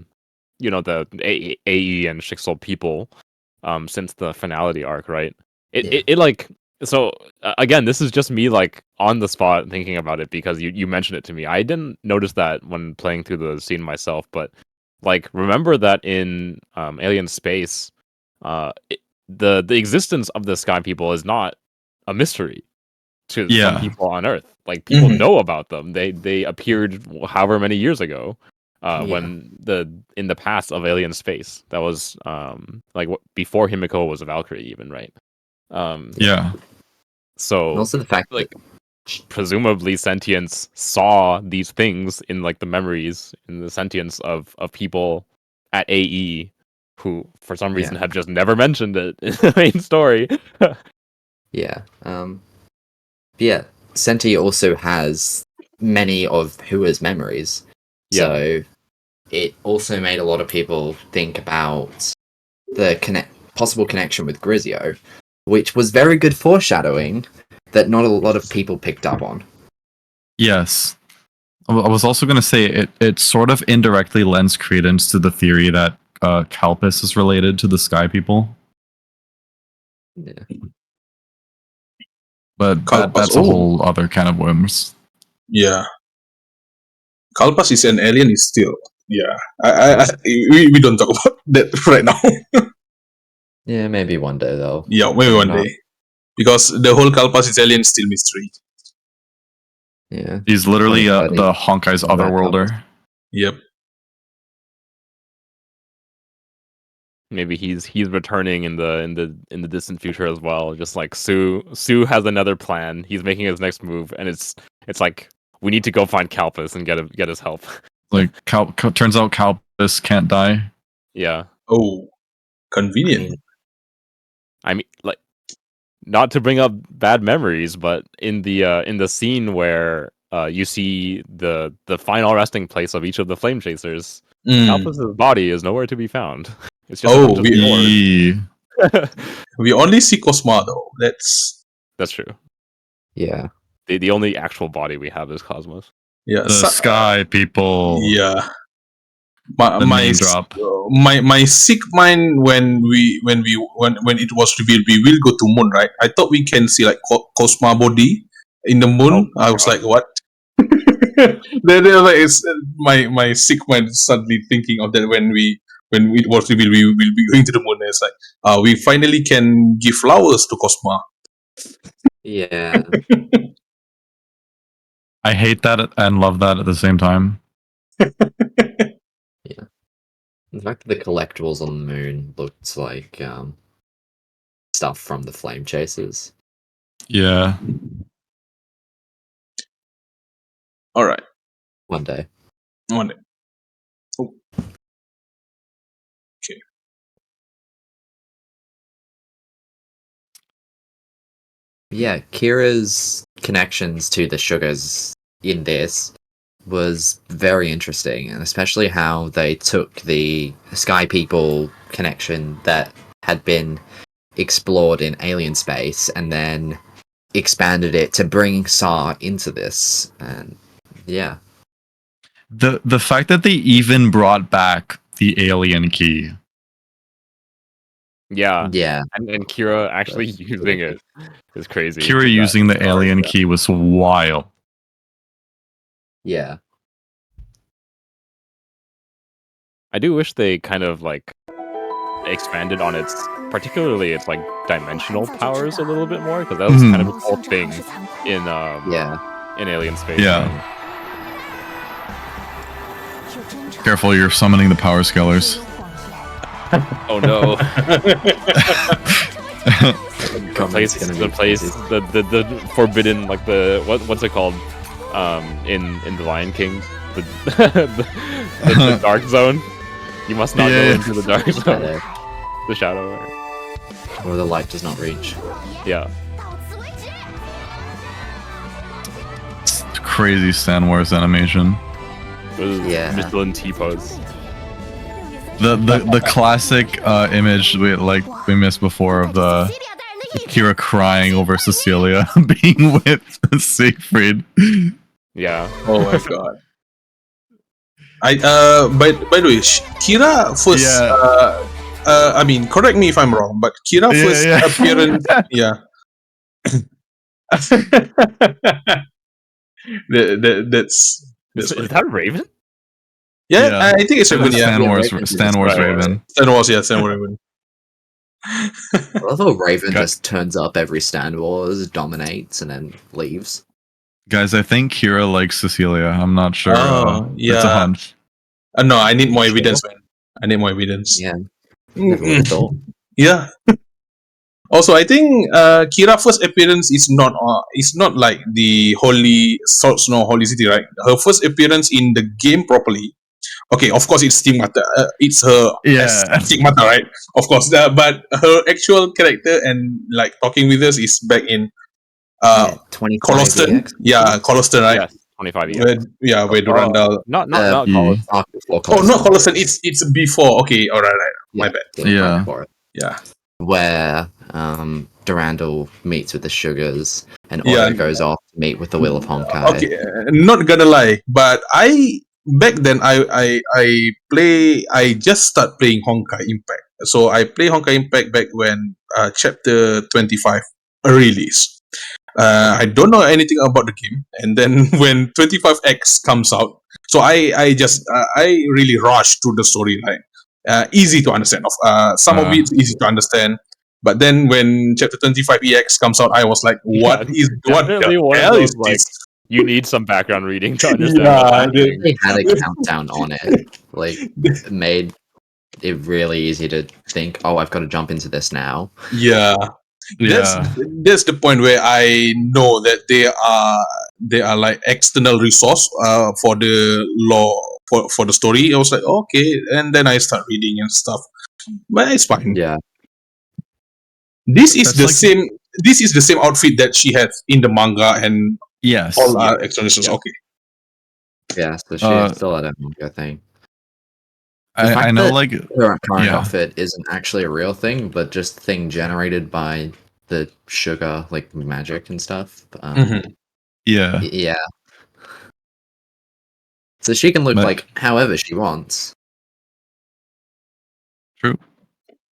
AE and Shixel people, since the finality arc, right? It like so again, this is just me like on the spot thinking about it because you mentioned it to me. I didn't notice that when playing through the scene myself, but like remember that in Alien Space, the existence of the Sky People is not a mystery to some people on Earth. Like people know about them. They appeared however many years ago, when in the past of Alien Space. That was before Himiko was a Valkyrie, even, right? Yeah. And So also the fact like that presumably sentience saw these things in like the memories in the sentience of people at AE who for some reason have just never mentioned it in the main story. yeah. Yeah. Senti also has many of Hua's memories. So it also made a lot of people think about the possible connection with Grisio, which was very good foreshadowing that not a lot of people picked up on. Yes. I was also going to say it sort of indirectly lends credence to the theory that Kalpis is related to the Sky People. Yeah. But Kalpas, that's a whole other can of worms. Yeah. Kalpas is an alien is still. Yeah. We don't talk about that right now. Yeah, maybe one day though. Yeah, maybe one day. Because the whole Kalpas is alien is still mystery. Yeah. He's literally 2030. the Honkai's What about otherworlder. Yep. maybe he's returning in the distant future as well. Just like Sue has another plan. He's making his next move, and it's like we need to go find Kalpus and get his help. Like, turns out Kalpus can't die. Yeah. Oh, convenient. I mean, like, not to bring up bad memories, but in the scene where you see the final resting place of each of the flame chasers, Kalpus's body is nowhere to be found. It's just we only see Cosma though. That's true. Yeah. The only actual body we have is Cosmos. Yeah, the sky people. Yeah, my drop. My sick mind when it was revealed we will go to moon, right? I thought we can see like Cosma body in the moon. I was like, what? then like, it's my sick mind suddenly thinking of that when it was revealed we will be going to the moon. It's like we finally can give flowers to Cosma. Yeah. I hate that and love that at the same time. Yeah. The fact that the collectibles on the moon looked like stuff from the Flame Chasers. Yeah. All right. One day. Oh. Okay. Yeah, Kira's connections to the sugars in this was very interesting, and especially how they took the Sky People connection that had been explored in Alien Space and then expanded it to bring Sa into this. And yeah. The fact that they even brought back the alien key. Yeah. Yeah. And Kira actually using it is crazy. Kira using the alien key was wild. Yeah. I do wish they kind of like expanded on particularly its like dimensional powers a little bit more, because that was kind of a cool thing in in Alien Space. Yeah. Careful, you're summoning the power scalers. Oh no. the forbidden, like what's it called? In The Lion King, the dark zone. You must not go into the dark zone. The shadow. Or the light does not reach. Yeah. It's crazy Star Wars animation. Michelin T-pose. The classic image we missed before of the Kira crying over Cecilia being with Siegfried. Yeah. Oh my god. By the way, Kira first. Yeah. I mean, correct me if I'm wrong, but Kira first appearance. Yeah. That's is that Raven? Yeah, I think it's Raven. Star Wars Raven. Star Wars Raven. I love how Raven just turns up every Star Wars, dominates, and then leaves. Guys, I think Kira likes Cecilia. I'm not sure. Yeah. It's a hunch. No, I need more evidence, man. I need more evidence. Yeah. Never would have thought. Yeah. Also, I think Kira's first appearance is not like the Holy Holy City, right? Her first appearance in the game properly. Okay, of course it's Stigmata. It's her Stigmata, right? Of course, but her actual character and like talking with us is back in 25 Coloston. EX? Yeah, Coloston, right? Yes, 25 years. Where Durandal. Not Coloston. Oh, not Coloston. It's before. Okay, all right. My bad. Yeah. Where Durandal meets with the Sugars and Otto goes off to meet with the Will of Honkai. Okay, not gonna lie, but back then I just started playing Honkai Impact. So I play Honkai Impact back when chapter 25 released. I don't know anything about the game, and then when 25X comes out, so I really rushed through the storyline. Easy to understand. Some of it easy to understand, but then when chapter 25EX comes out, I was like, what the hell is this? You need some background reading to understand. They had a countdown on it, like made it really easy to think, oh, I've got to jump into this now. Yeah. That's the point where I know that they are like external resource for the lore for the story. I was like, okay, and then I start reading and stuff. But it's fine. Yeah. This is That's the like- same. This is the same outfit that she had in the manga, and Yes. all are external resources. Yeah. Okay. Yeah, so she still had a manga thing. The I fact know, that like, her current yeah. outfit isn't actually a real thing, but just thing generated by the sugar, like magic and stuff. yeah. Yeah. So she can look But- like however she wants. True.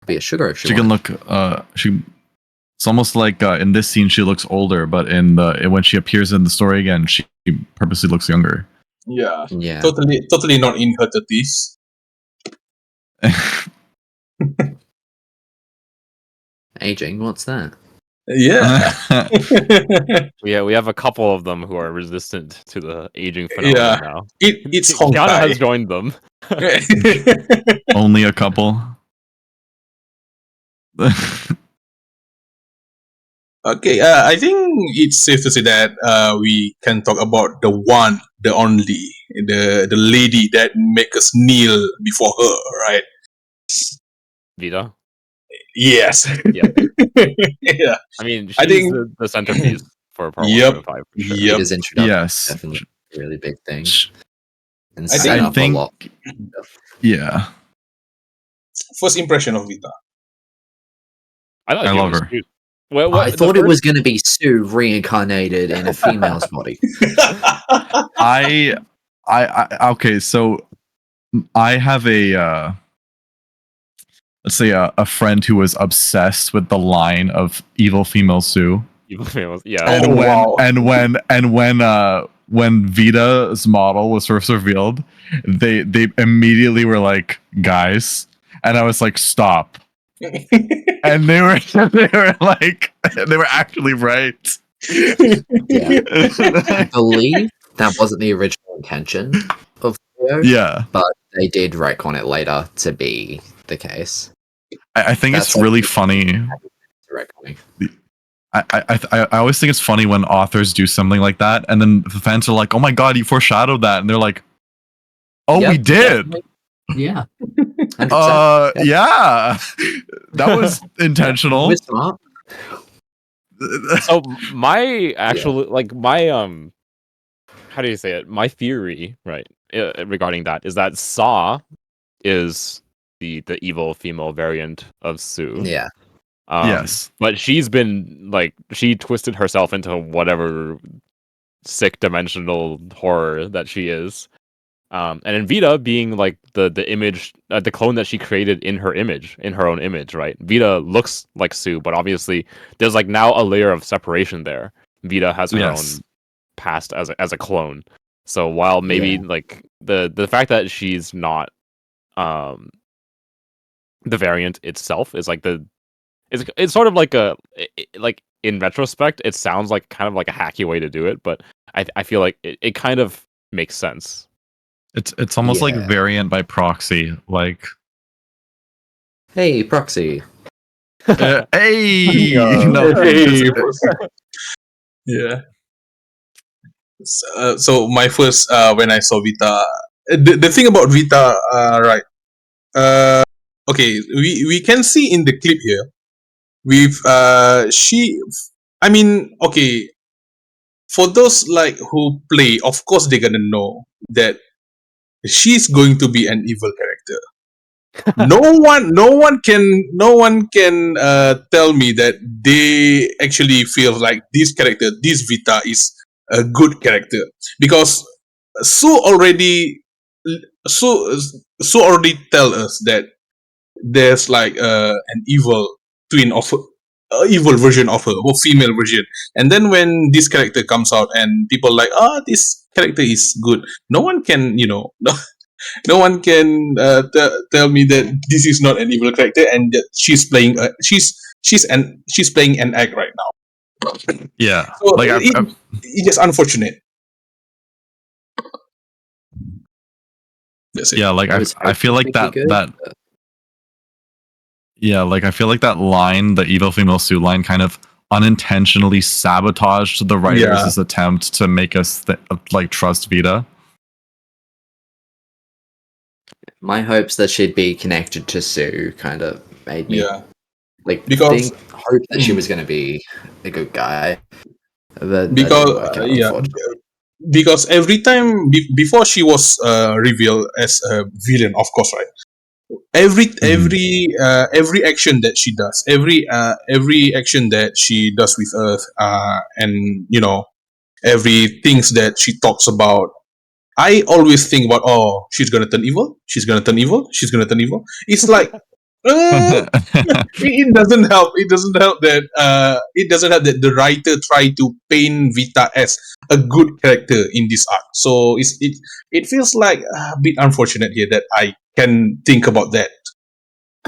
Be a sugar if She can wants. look. It's almost like in this scene she looks older, but when she appears in the story again, she purposely looks younger. Yeah. Yeah. Totally not in her 30s. Aging, what's that? Yeah. We have a couple of them who are resistant to the aging phenomenon now. It's Kiana has Honkai. joined them. Only a couple. Okay, I think it's safe to say that we can talk about the one, the only, the lady that make us kneel before her, right? Vita. Yes. Yeah. Yeah. I mean, she's I think- the centerpiece for part Yep. 1.5 for sure. Yep. It is introduction. Yes. Definitely a really big thing. And I set think- up a lot. Yeah. First impression of Vita. I thought I she love was her. cute. Well, I thought it was going to be Sue reincarnated in a female's body. I okay, so I have a let's say a friend who was obsessed with the line of evil female Sue. Yeah. And Oh, when wow. when Vita's model was first revealed, they immediately were like, guys, and I was like, stop. And they were like, they were actually right. Yeah. I believe that wasn't the original intention of the video, Yeah. but they did retcon it later to be the case. I think That's it's like- really funny. Retconning. I always think it's funny when authors do something like that, and then the fans are like, "Oh my god, you foreshadowed that," and they're like, "Oh, Yep, we did." definitely. Yeah. 100%. Yeah, that was intentional. We're smart. So my actual my how do you say it? My theory, right, regarding that is that Saw is the evil female variant of Sue. Yeah. Yes. But she's been she twisted herself into whatever sick dimensional horror that she is. And in Vita being like the image, the clone that she created in her own image, right? Vita looks like Sue, but obviously there's like now a layer of separation there. Vita has her own past as a clone. So while maybe like the fact that she's not the variant itself is like it's sort of like like in retrospect it sounds like kind of like a hacky way to do it, but I feel like it kind of makes sense. It's almost like Yeah. variant by proxy. Like, Hey, proxy. hey, No. Hey. Yeah. So my first when I saw Vita, the thing about Vita, right? Okay, we can see in the clip here, with I mean, okay, for those like who play, of course they're gonna know that she's going to be an evil character. no one can tell me that they actually feel like this Vita is a good character, because Sue already tell us that there's like an evil twin of evil version of her, or female version. And then when this character comes out and people like, this character is good, no one can, no one can tell me that this is not an evil character and that she's playing she's playing an act right now. yeah. So Like, it's just unfortunate. That's it. yeah. Like, It was I feel like pretty good, that Yeah, like I feel like that line, the evil female Sue line, kind of unintentionally sabotaged the writers' attempt to make us like trust Vita. My hopes that she'd be connected to Sue kind of made me like hope that she was going to be a good guy. But because every time before she was revealed as a villain, of course, right? Every action that she does, every action that she does with Earth, and every things that she talks about, I always think about, oh, she's gonna turn evil. She's gonna turn evil. She's gonna turn evil. It's like, it doesn't help. It doesn't help that. It doesn't help that the writer tried to paint Vita as a good character in this arc. So it feels like a bit unfortunate here that I can think about that.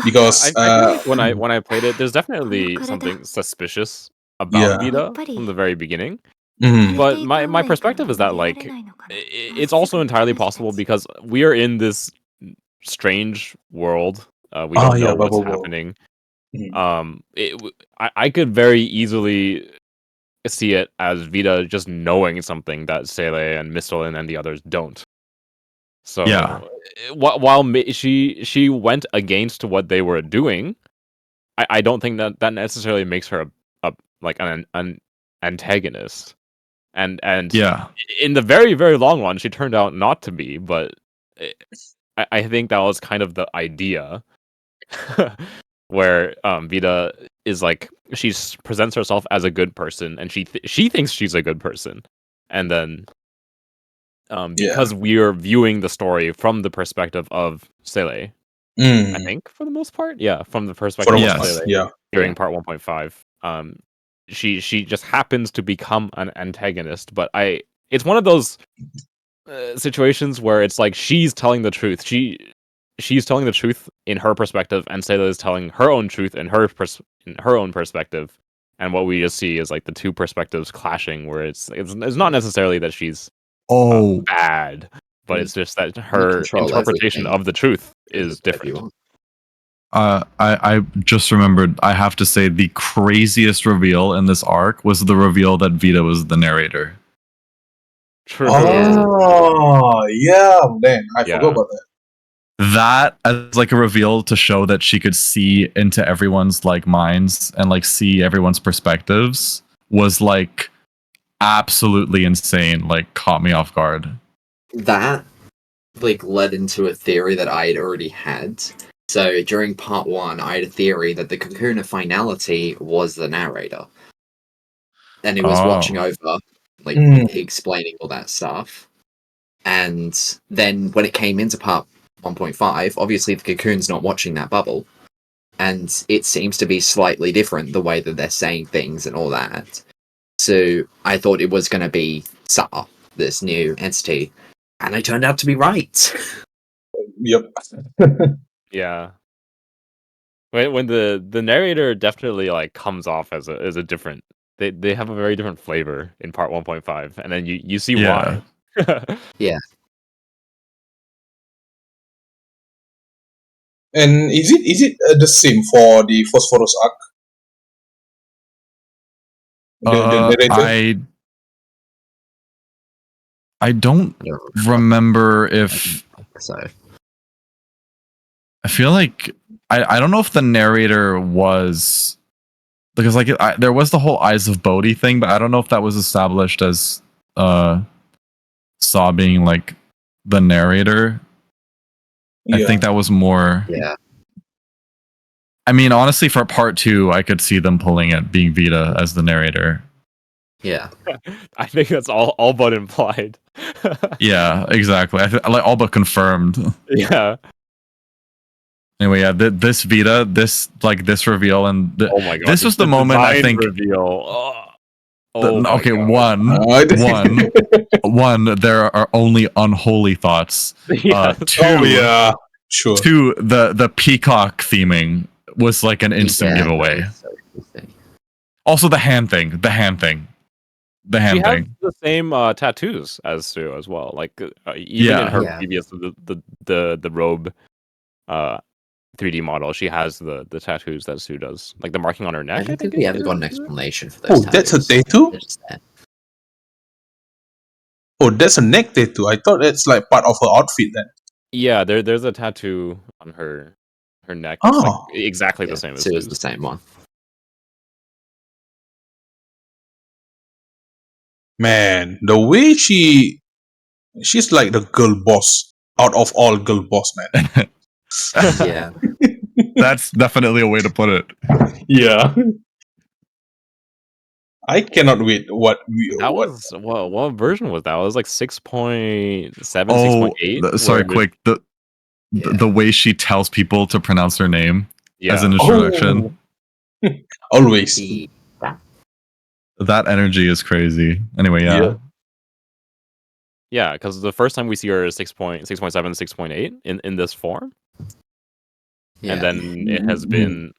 Because I feel like when I played it, there's definitely something suspicious about Vita from the very beginning. But my perspective is that like it's also entirely possible because we are in this strange world. We don't know what's happening. I could very easily see it as Vita just knowing something that Sele and Mistolin and the others don't. So while she went against what they were doing, I don't think that necessarily makes her a like an antagonist. And in the very, very long run, she turned out not to be, but I think that was kind of the idea where Vita is like, she presents herself as a good person, and she thinks she's a good person. And then because we're viewing the story from the perspective of Sele, I think for the most part, from the perspective of Sele during part 1.5, she just happens to become an antagonist, but it's one of those situations where it's like she's telling the truth. She's telling the truth in her perspective, and Sele is telling her own truth in her own perspective. And what we just see is like the two perspectives clashing, where it's not necessarily that she's bad, but it's just that her interpretation of the truth is different. I just remembered, I have to say the craziest reveal in this arc was the reveal that Vita was the narrator. True. Oh, yeah, man. I forgot about that. That as like a reveal to show that she could see into everyone's like minds and like see everyone's perspectives was like absolutely insane, like caught me off guard. That like led into a theory that I had already had. So during part 1, I had a theory that the Cocoon of Finality was the narrator. And it was watching over, like, explaining all that stuff. And then when it came into part 1.5, obviously the Cocoon's not watching that bubble. And it seems to be slightly different, the way that they're saying things and all that. So I thought it was going to be Sa, this new entity. And I turned out to be right. Yep. Yeah. When the narrator definitely like comes off as a different, they have a very different flavor in part 1.5, and then you see why. Yeah. And is it the same for the Phosphorus arc? The narrator? I don't remember if so. I feel like I don't know if the narrator was, because like there was the whole Eyes of Bodhi thing, but I don't know if that was established as Saw being like the narrator. I think that was more. Yeah. I mean, honestly, for part 2, I could see them pulling it being Vita as the narrator. Yeah. I think that's all but implied. Yeah, exactly. Like all but confirmed. Yeah. Anyway, yeah, this Vita, this reveal, and oh my god, this was the moment I think. Reveal. Okay, one. There are only unholy thoughts. Yeah. Sure. 2, the peacock theming was like an instant giveaway. Also, the hand thing. She has the same tattoos as Sue as well. Like even in her previous the robe 3D model, she has the tattoos that Sue does, like the marking on her neck. I don't think it we ever is. got an explanation for those. Oh, that's a tattoos. tattoo? They're just there. Oh, that's a neck tattoo. I thought that's like part of her outfit then. Yeah, there's a tattoo on her neck. It's like Oh. exactly Yeah, the same as Sue is the Sue's. same one. Man, the way she's like the girl boss out of all girl boss, man. Yeah. That's definitely a way to put it. Yeah. I cannot wait what That was what version was that? It was like 6.7, Oh, 6.8. sorry, quick. The way she tells people to pronounce her name as an introduction. Oh. Always. That energy is crazy. Anyway, yeah. Yeah, because the first time we see her is 6.7, 6.8 in this form. Yeah. And then it has been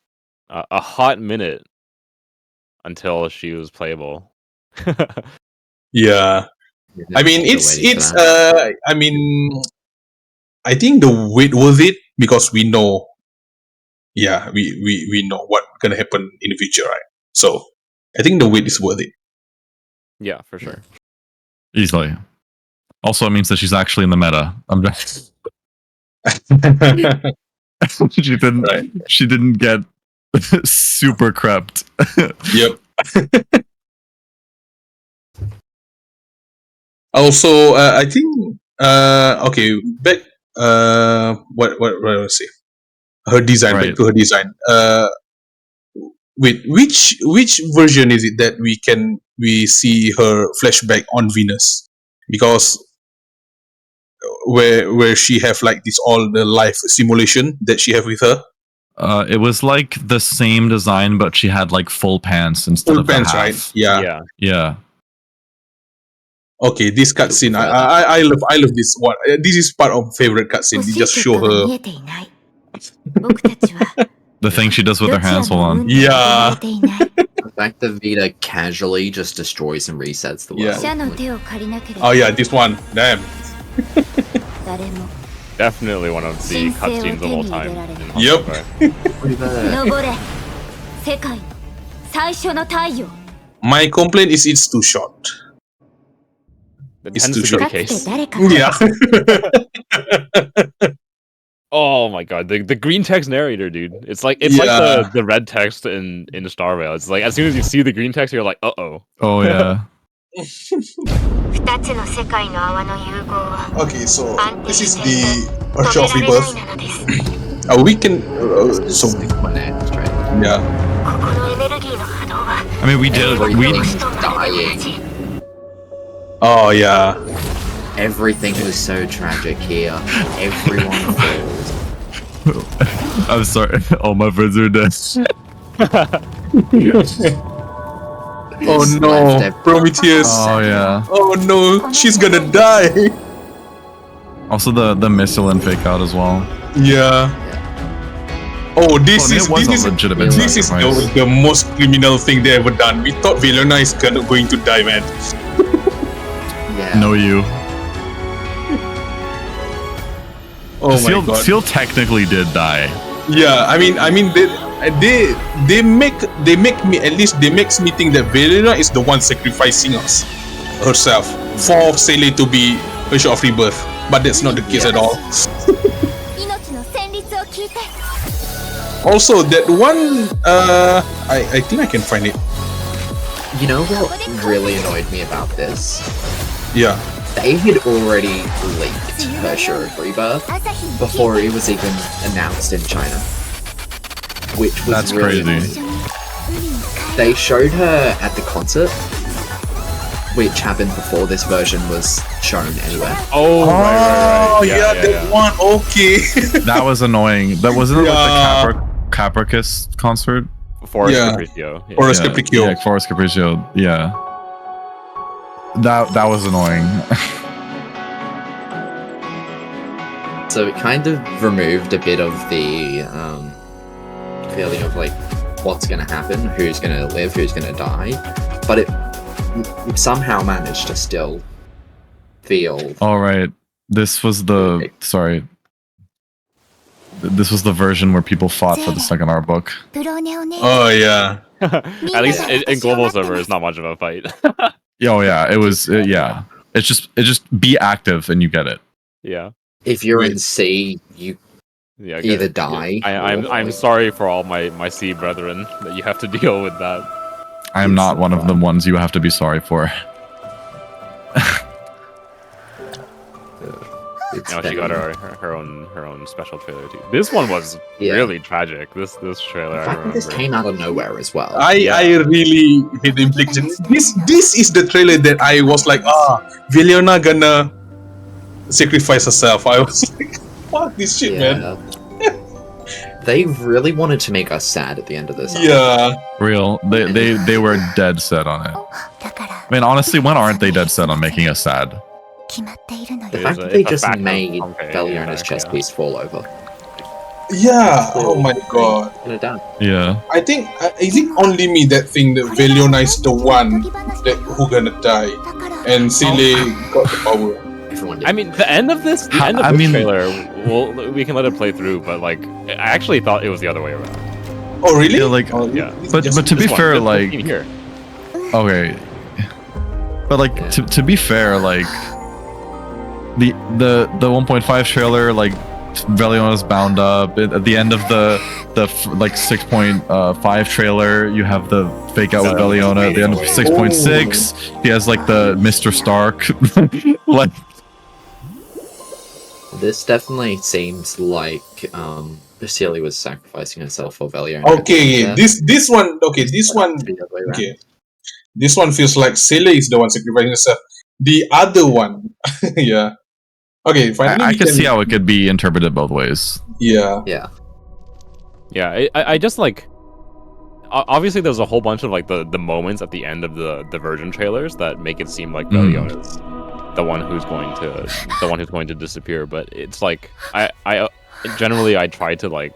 a hot minute until she was playable. Yeah. I mean, I think the wait worth it because we know, we know what gonna happen in the future, right? So I think the wait is worth it. Yeah, for sure. Easily. Also, it means that she's actually in the meta. I'm just she didn't get super crept. Yep. Also, I think okay, back what I say? Her design, back Right. to her design. Wait, which version is it that we see her flashback on Venus? Because where she have like this all the life simulation that she have with her. It was like the same design, but she had like full pants instead Full of the pants, half. right? Yeah. Yeah. Okay, this cutscene, I love this one. This is part of favorite cutscene. They just show her. The thing she does with her hands. Hold on. Yeah. The fact that Vita casually just destroys and resets the world. Yeah. Oh yeah, this one. Damn. Definitely one of the cutscenes of all time. Yep. My complaint is it's too short. That It's tends too to be short. the case. Yeah. Oh my god, the green text narrator, dude. It's like Yeah. the red text in Star Rail. It's like as soon as you see the green text, you're like, uh-oh. Oh yeah. Okay, so this is the Urge of Rebirth. We can so yeah. I mean, we did. Everything's dying. Oh yeah. Everything was so tragic here. Everyone falls. I'm sorry. All my friends are dead. Oh It's no, left everyone- Prometheus. Oh yeah. Oh no, she's gonna die. Also the missile and fake out as well. Yeah. Oh, this It is was this a is legitimate this is sacrifice. the most criminal thing they ever done. We thought Velena is going to die, man. Yeah. No, you. Oh my god. Seal technically did die. Yeah, I mean they make me, at least they makes me think that Velena is the one sacrificing herself for Sele to be Urge of Rebirth, but that's not the case at all. Also, that one, I think I can find it. You know what really annoyed me about this? Yeah. They had already leaked her Urge of Rebirth before it was even announced in China. Which was That's really crazy. annoying. They showed her at the concert, which happened before this version was shown anywhere. Oh, right. Yeah, that one. Okay. That was annoying. That wasn't Yeah. like the Capricus concert. Forest Yeah. Capriccio. Yeah. Forest Capriccio. Yeah, Forest Capriccio. Yeah. That was annoying. So it kind of removed a bit of the feeling of like what's going to happen, who's going to live, who's going to die, but it somehow managed to still feel. All right. This was the sorry. this was the version where people fought for the second art book. Oh yeah. At least in global server, it's not much of a fight. Oh yeah, it was. Yeah, it's just be active and you get it. Yeah. If you're in C, you Yeah. either die. I'm sorry for all my C brethren that you have to deal with that. I am not one of the ones you have to be sorry for. She got her own special trailer too. This one was really tragic. This trailer. The fact that this came out of nowhere as well. I really hate the implication. This is the trailer that I was like, Veliona gonna sacrifice herself. I was like, fuck this shit, man. They really wanted to make us sad at the end of this. Yeah. Real. They were dead set on it. I mean, honestly, when aren't they dead set on making us sad? The fact that they just made Veliona's chess piece fall over. Yeah. Oh my god. Yeah. I think is it only me that think that Veliona is the one that who gonna die, and Sele got the power. Everyone did. I mean, the end of this trailer, we can let it play through, but like, I actually thought it was the other way around. Oh really? Yeah, like, but to be fair, like, here. Okay, but like to be fair, like the 1.5 trailer, like Veliona's bound up. At the end of the like 6.5 trailer, you have the fake out with Veliona. At the end of 6.6, he has like the Mr. Stark. Like, this definitely seems like Celia was sacrificing herself for Veliona. Okay, this one. Okay, this one. Okay, this one feels like Celia is the one sacrificing herself. The other one, yeah. Okay, finally I can see how it could be interpreted both ways. Yeah. Yeah. Yeah, I just like, obviously there's a whole bunch of like the moments at the end of the version trailers that make it seem like Veliona's the one who's going to disappear, but it's like I generally I try to like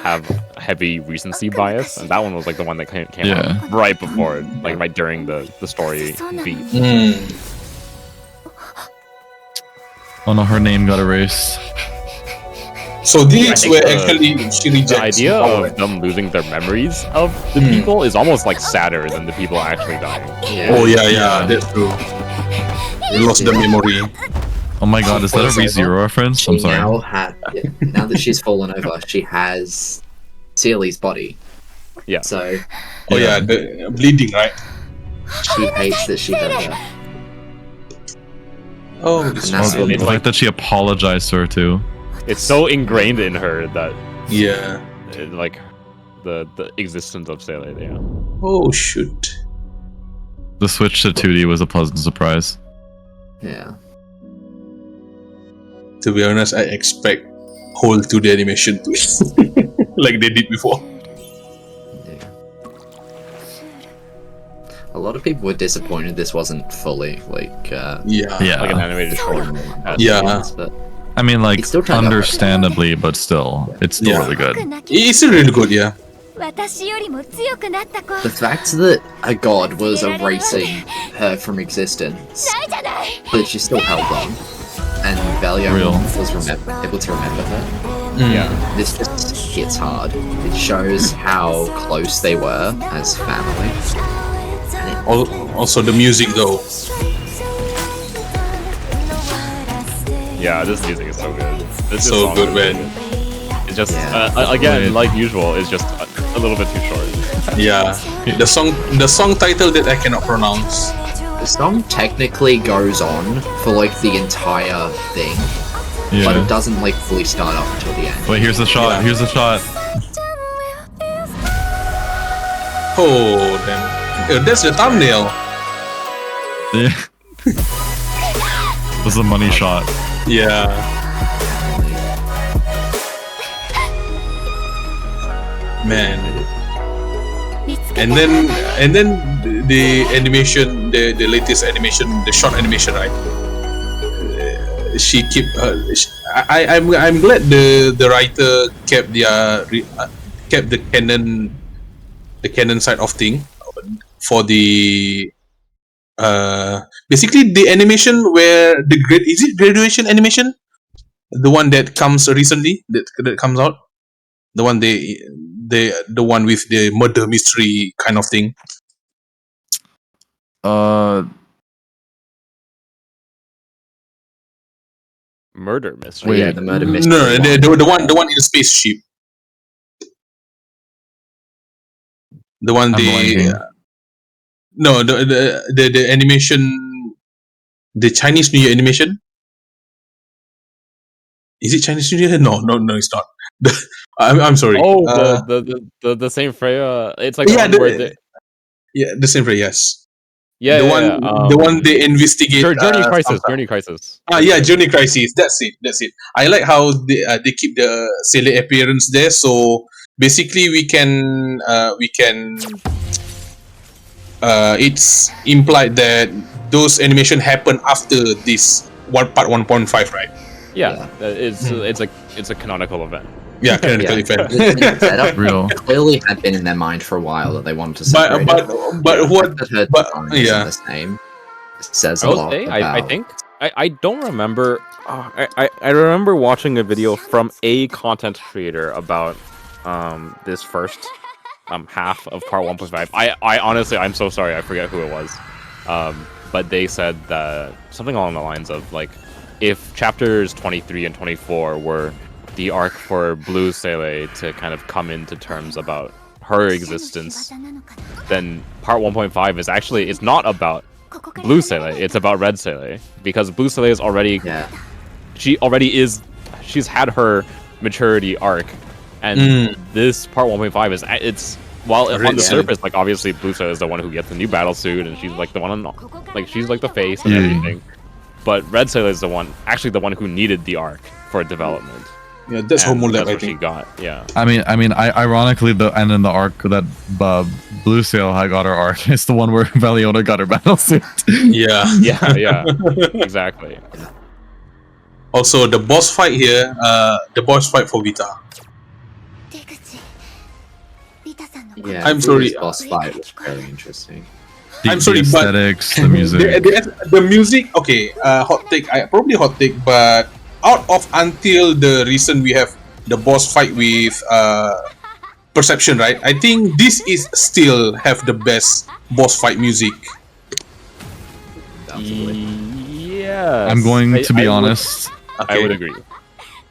have heavy recency bias, and that one was like the one that came out right before, like right during the story beat. Oh no, her name got erased. So these were actually she rejects. The idea of them losing their memories of the people is almost like sadder than the people actually dying. Yeah. Oh yeah, that's true. We lost the memory. Oh my god, is that a ReZero reference? I'm sorry. Now that she's fallen over, she has Celia's body. Yeah. So. Oh yeah, the bleeding, right? She hates that she hurt her. Oh, And that's The fact that she apologized to her too. It's so ingrained in her that like the existence of Celia. Yeah. Oh shoot. The switch to 2D was a pleasant surprise. Yeah. To be honest, I expect whole 2D animation to like they did before. Yeah. A lot of people were disappointed this wasn't fully like like an animated short. But I mean, like, It's still turned out understandly, but still, it's still really good. It's still really good, yeah. the fact that a god was erasing her from existence, but she still held on, and Veliona was able to remember her. Yeah. This just hits hard. It shows how close they were as family. Also the music though. Yeah, this music is so good. This So good, man. It's just again, like usual, it's just a little bit too short. Yeah. The song title that I cannot pronounce. The song technically goes on for like the entire thing, but it doesn't like fully start up until the end. Wait, here's the shot. Yeah. Here's the shot. Oh damn. That's the thumbnail. Yeah. This is a money shot. Yeah. Man. And then the animation, the latest animation, the short animation, right? She keep. I'm glad the writer kept kept the canon side of thing for the basically the animation where is it graduation animation The one that comes recently, that comes out. The one the one with the murder mystery kind of thing. Murder mystery. Yeah, the murder mystery. No, the one in the spaceship. The one no, the animation, the Chinese New Year animation. Is it Chinese New Year? No, it's not. I'm sorry. Oh, the same Freya. It's like yeah, the one where the the same for yes. yeah, the one they investigate. Journey Crisis. Journey Crisis. Yeah, Journey Crisis. That's it. I like how they keep the Sailor appearance there. So basically, we can it's implied that those animation happen after this part 1.5, right? Yeah, it's a canonical event. Yeah, canonical event. The setup Real. clearly had been in their mind for a while that they wanted to separate But the same says a lot. I think I don't remember. I remember watching a video from a content creator about this first half of part 1.5. I honestly, I'm so sorry, I forget who it was. But they said that something along the lines of like, if chapters 23 and 24 were the arc for Blue Sele to kind of come into terms about her existence, then part 1.5 is actually, it's not about Blue Sele, it's about Red Sele, because Blue Sele is already she's had her maturity arc, and this part 1.5 is, it's, while on the surface, like obviously Blue Sele is the one who gets the new battle suit and she's like the one like she's like the face and everything, but Red Sele is the one who needed the arc for development. Yeah, that's what she got. Yeah. I mean, ironically, the end in the arc that Blue Sail had got her arc is the one where Valiona got her battle suit. yeah, exactly. Also, the boss fight here, the boss fight for Vita. Yeah, I'm sorry. This boss fight was very interesting. I'm sorry, the aesthetics, the music. The music, okay, hot take, probably hot take, but out of until the recent we have the boss fight with Perception, right? I think this is still have the best boss fight music. Yeah. I'm going to be honest. I would agree.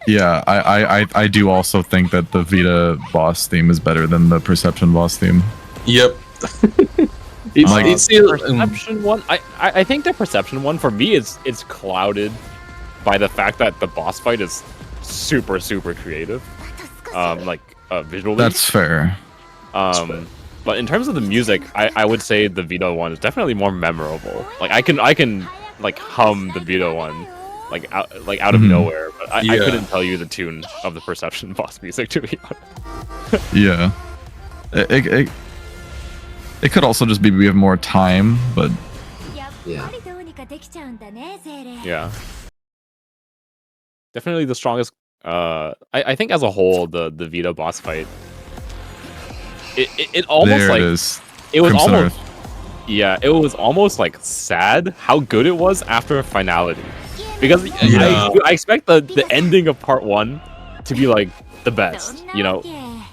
Yeah, I do also think that the Vita boss theme is better than the Perception boss theme. Yep. It's still Perception one. I think the Perception one for me is clouded by the fact that the boss fight is super creative, visually. That's fair. But in terms of the music, I would say the Vita one is definitely more memorable. Like I can like hum the Vita one out of nowhere, but I couldn't tell you the tune of the Perception boss music, to be honest. Yeah, it could also just be we have more time, but yeah. Definitely the strongest. I think as a whole, the Vita boss fight. It almost there like it is. It was Crimson almost. Earth. Yeah, it was almost like sad how good it was after finality, because I expect the ending of part 1 to be like the best, you know,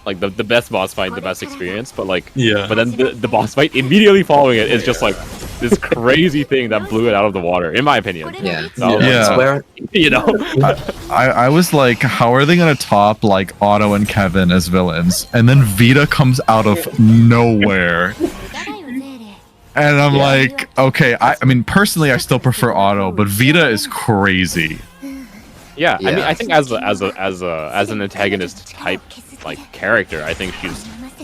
like the best boss fight, the best experience, but like but then the boss fight immediately following it is just like this crazy thing that blew it out of the water, in my opinion. Where, you know, I was like, how are they gonna top like Otto and Kevin as villains, and then Vita comes out of nowhere, and I'm like, okay, I mean personally I still prefer Otto, but Vita is crazy. Yeah, I mean, I think as an antagonist type like character, I think she's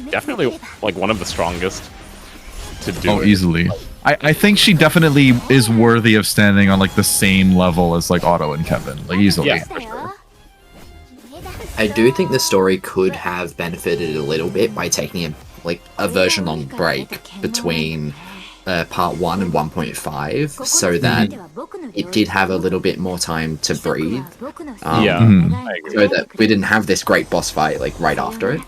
definitely like one of the strongest to do it. Easily. I think she definitely is worthy of standing on like the same level as like Otto and Kevin, like easily. Yeah, for sure. I do think the story could have benefited a little bit by taking a version long break between part 1 and 1.5, so that it did have a little bit more time to breathe. I agree. So that we didn't have this great boss fight like right after it.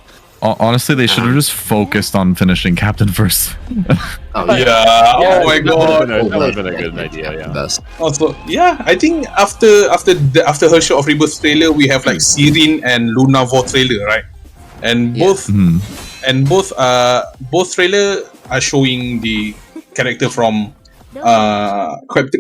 Honestly, they should have just focused on finishing Captain first. Oh Yeah. Yeah, Oh my god. That would have been a good idea. Yeah. Best. Also, yeah, I think after her show of Rebirth trailer, we have like Sirin and Luna Vor trailer, right? And both Mhm. and both trailer are showing the character from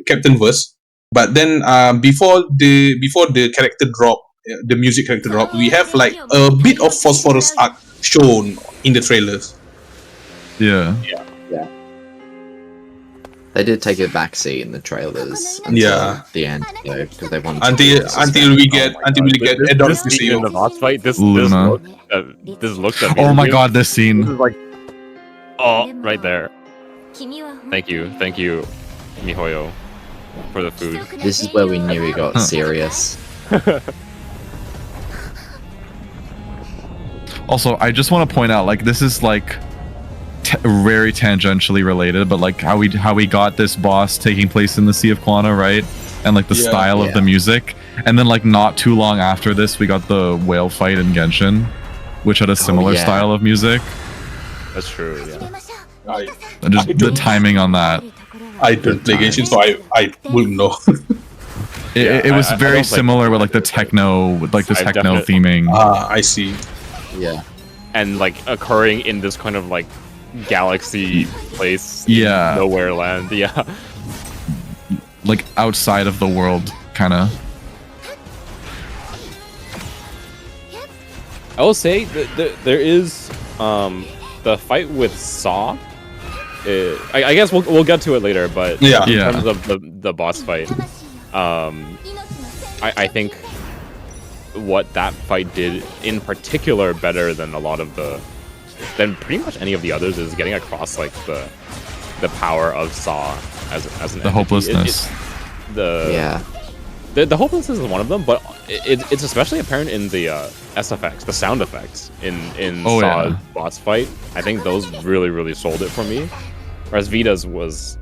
Captain Verse. But then before the character drop, the music character drop, we have like a bit of Phosphorus art shown in the trailers. Yeah. They did take a backseat in the trailers until Yeah. the end, though, because they wanted to Until keep until we get Oh my until God. we get This Adonis scene in the DCO. boss fight, this Luna. looks Oh amazing. my god, this This scene. is like, oh, right there. Thank you, Mihoyo, for the food. This is where we knew it got serious. Also, I just want to point out, like, this is like very tangentially related, but like how we got this boss taking place in the Sea of Quana, right? And like the Yeah. style of the music, and then like not too long after this, we got the whale fight in Genshin, which had a similar yeah. style of music. That's true. Yeah. And just the timing on that. I don't play Genshin, so I wouldn't know. It was I very don't play- similar with like the techno, with the I techno definitely- theming. I see. Yeah. And like occurring in this kind of like galaxy place. in Yeah. Nowhere land. Yeah. Like outside of the world, kind of. I will say that there is the fight with Saw. I guess we'll get to it later, but Yeah. in Yeah. terms of the boss fight, I think what that fight did in particular better than than pretty much any of the others is getting across like the power of Saw as an The entity. hopelessness. Yeah. The hopelessness is one of them, but it's especially apparent in the SFX, the sound effects in Oh, Saw's yeah. boss fight. I think those really sold it for me. Whereas VITA'S was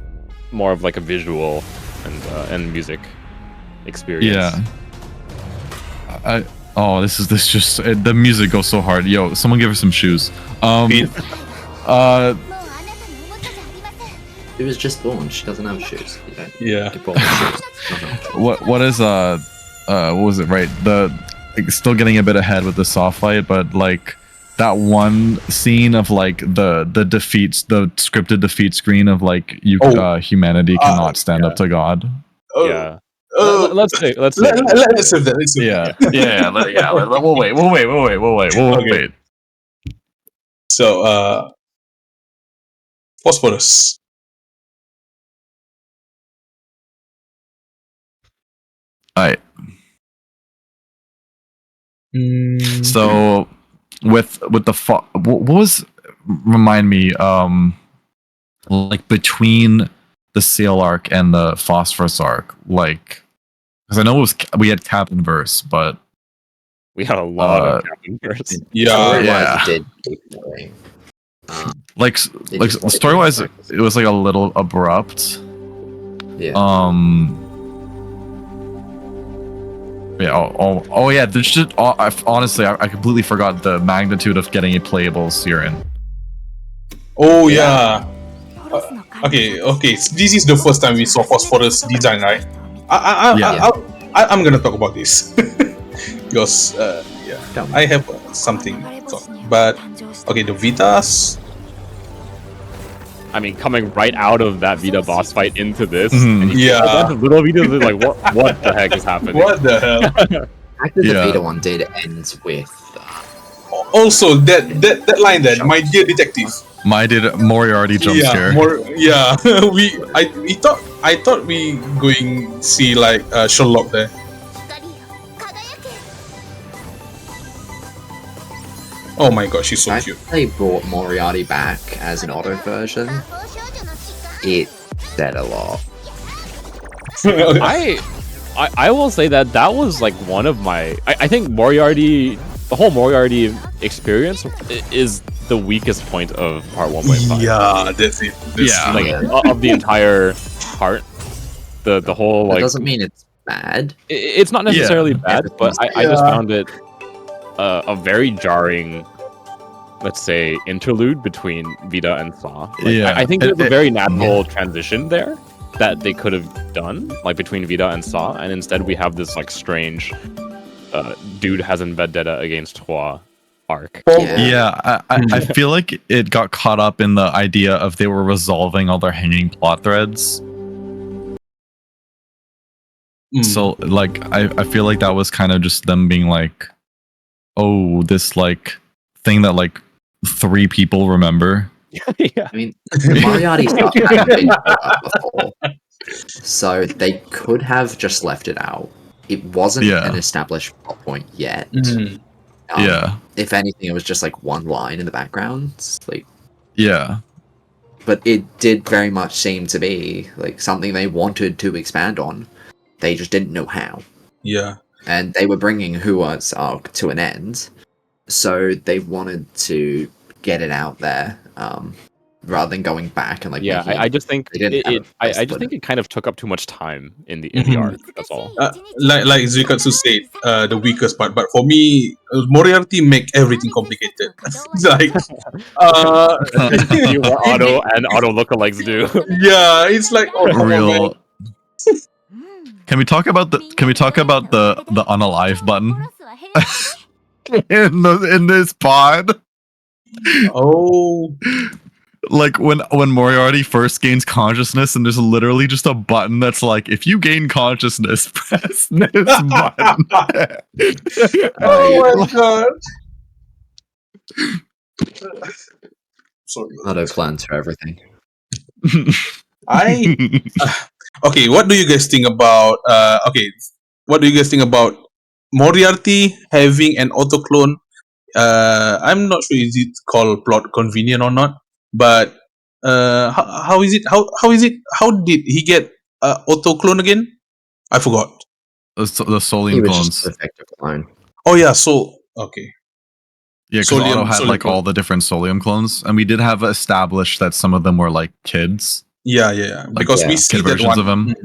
more of like a visual and music experience. Yeah. This just the music goes so hard. Yo, someone give her some shoes. It was just born. She doesn't have shoes. You don't Yeah. get born with shoes. what is what was it, right? Like, still getting a bit ahead with the soft fight, but like that one scene of like the defeats, the scripted defeat screen of like humanity cannot stand up to God. Oh, Yeah. oh, Let's say let's save that. Let's save that. We'll wait. Okay. So, Phosphorus. Alright. So with the what was, remind me, like between the Sail arc and the Phosphorus arc, like, because I know we had Captain Verse, but we had a lot of Captain Verse. Yeah. Story-wise, yeah. it did keep going. like story wise, it was like a little abrupt. Yeah. Yeah. Oh yeah. There's just honestly, I completely forgot the magnitude of getting a playable Siren. Oh yeah. Okay. This is the first time we saw Phosphorus design, right? I'm gonna talk about this because Tell me. I have something. But okay, the VITA'S. I mean, coming right out of that Vita boss fight into this, Mhm. and you see a Yeah. bunch of little Vitas is like, what the heck is happening? What the hell? Actually, the Yeah. Vita one did end with. Also, that line there, my dear detective. My did Moriarty jump scare. I thought we going see like Sherlock there. Oh my god, she's so cute. They brought Moriarty back as an auto version. It said a lot. I will say that was like one of my. I think Moriarty, the whole Moriarty experience is the weakest point of part 1.5. Yeah, that's it. Yeah. Like of the entire part, the whole That like. doesn't mean it's bad. It's not necessarily Yeah. bad, but I just found it a very jarring let's say, interlude between Vita and Saw. Like, Yeah. I think there's a very natural transition there that they could have done, like between Vita and Saw, and instead we have this like strange dude has a vendetta against Hua arc. Yeah, I feel like it got caught up in the idea of they were resolving all their hanging plot threads. So like I feel like that was kind of just them being like, oh, this like thing that like 3 people remember. Yeah. I mean, the Moriarty stuff hadn't been brought up before, so they could have just left it out. It wasn't an established plot point yet. Yeah. If anything, it was just like one line in the background. Like, Yeah. but it did very much seem to be like something they wanted to expand on. They just didn't know how. Yeah. And they were bringing Hua's arc to an end, so they wanted to get it out there, rather than going back and like. Yeah, I just think I just think it. it kind of took up too much time in the arc. That's all. Like Zuikatsu said, the weakest part. But for me, Moriarty make everything complicated. It's like, You what Auto lookalikes do. yeah, it's like Real. Can we talk about the unalive button in this pod? Oh, Like when Moriarty first gains consciousness, and there's literally just a button that's like, if you gain consciousness, press this button. oh my god. Sorry. Auto plans for everything. Okay, what do you guys think about Moriarty having an auto clone? I'm not sure is it called plot convenient or not, but how did he get auto clone again? I forgot. The He Solium was clones. just an effective clone. Oh yeah, so okay. Yeah, because Solium- Otto had Solium like clone. all the different Solium clones, and we did have established that some of them were like kids, Yeah. Because we see kid that versions one. of him.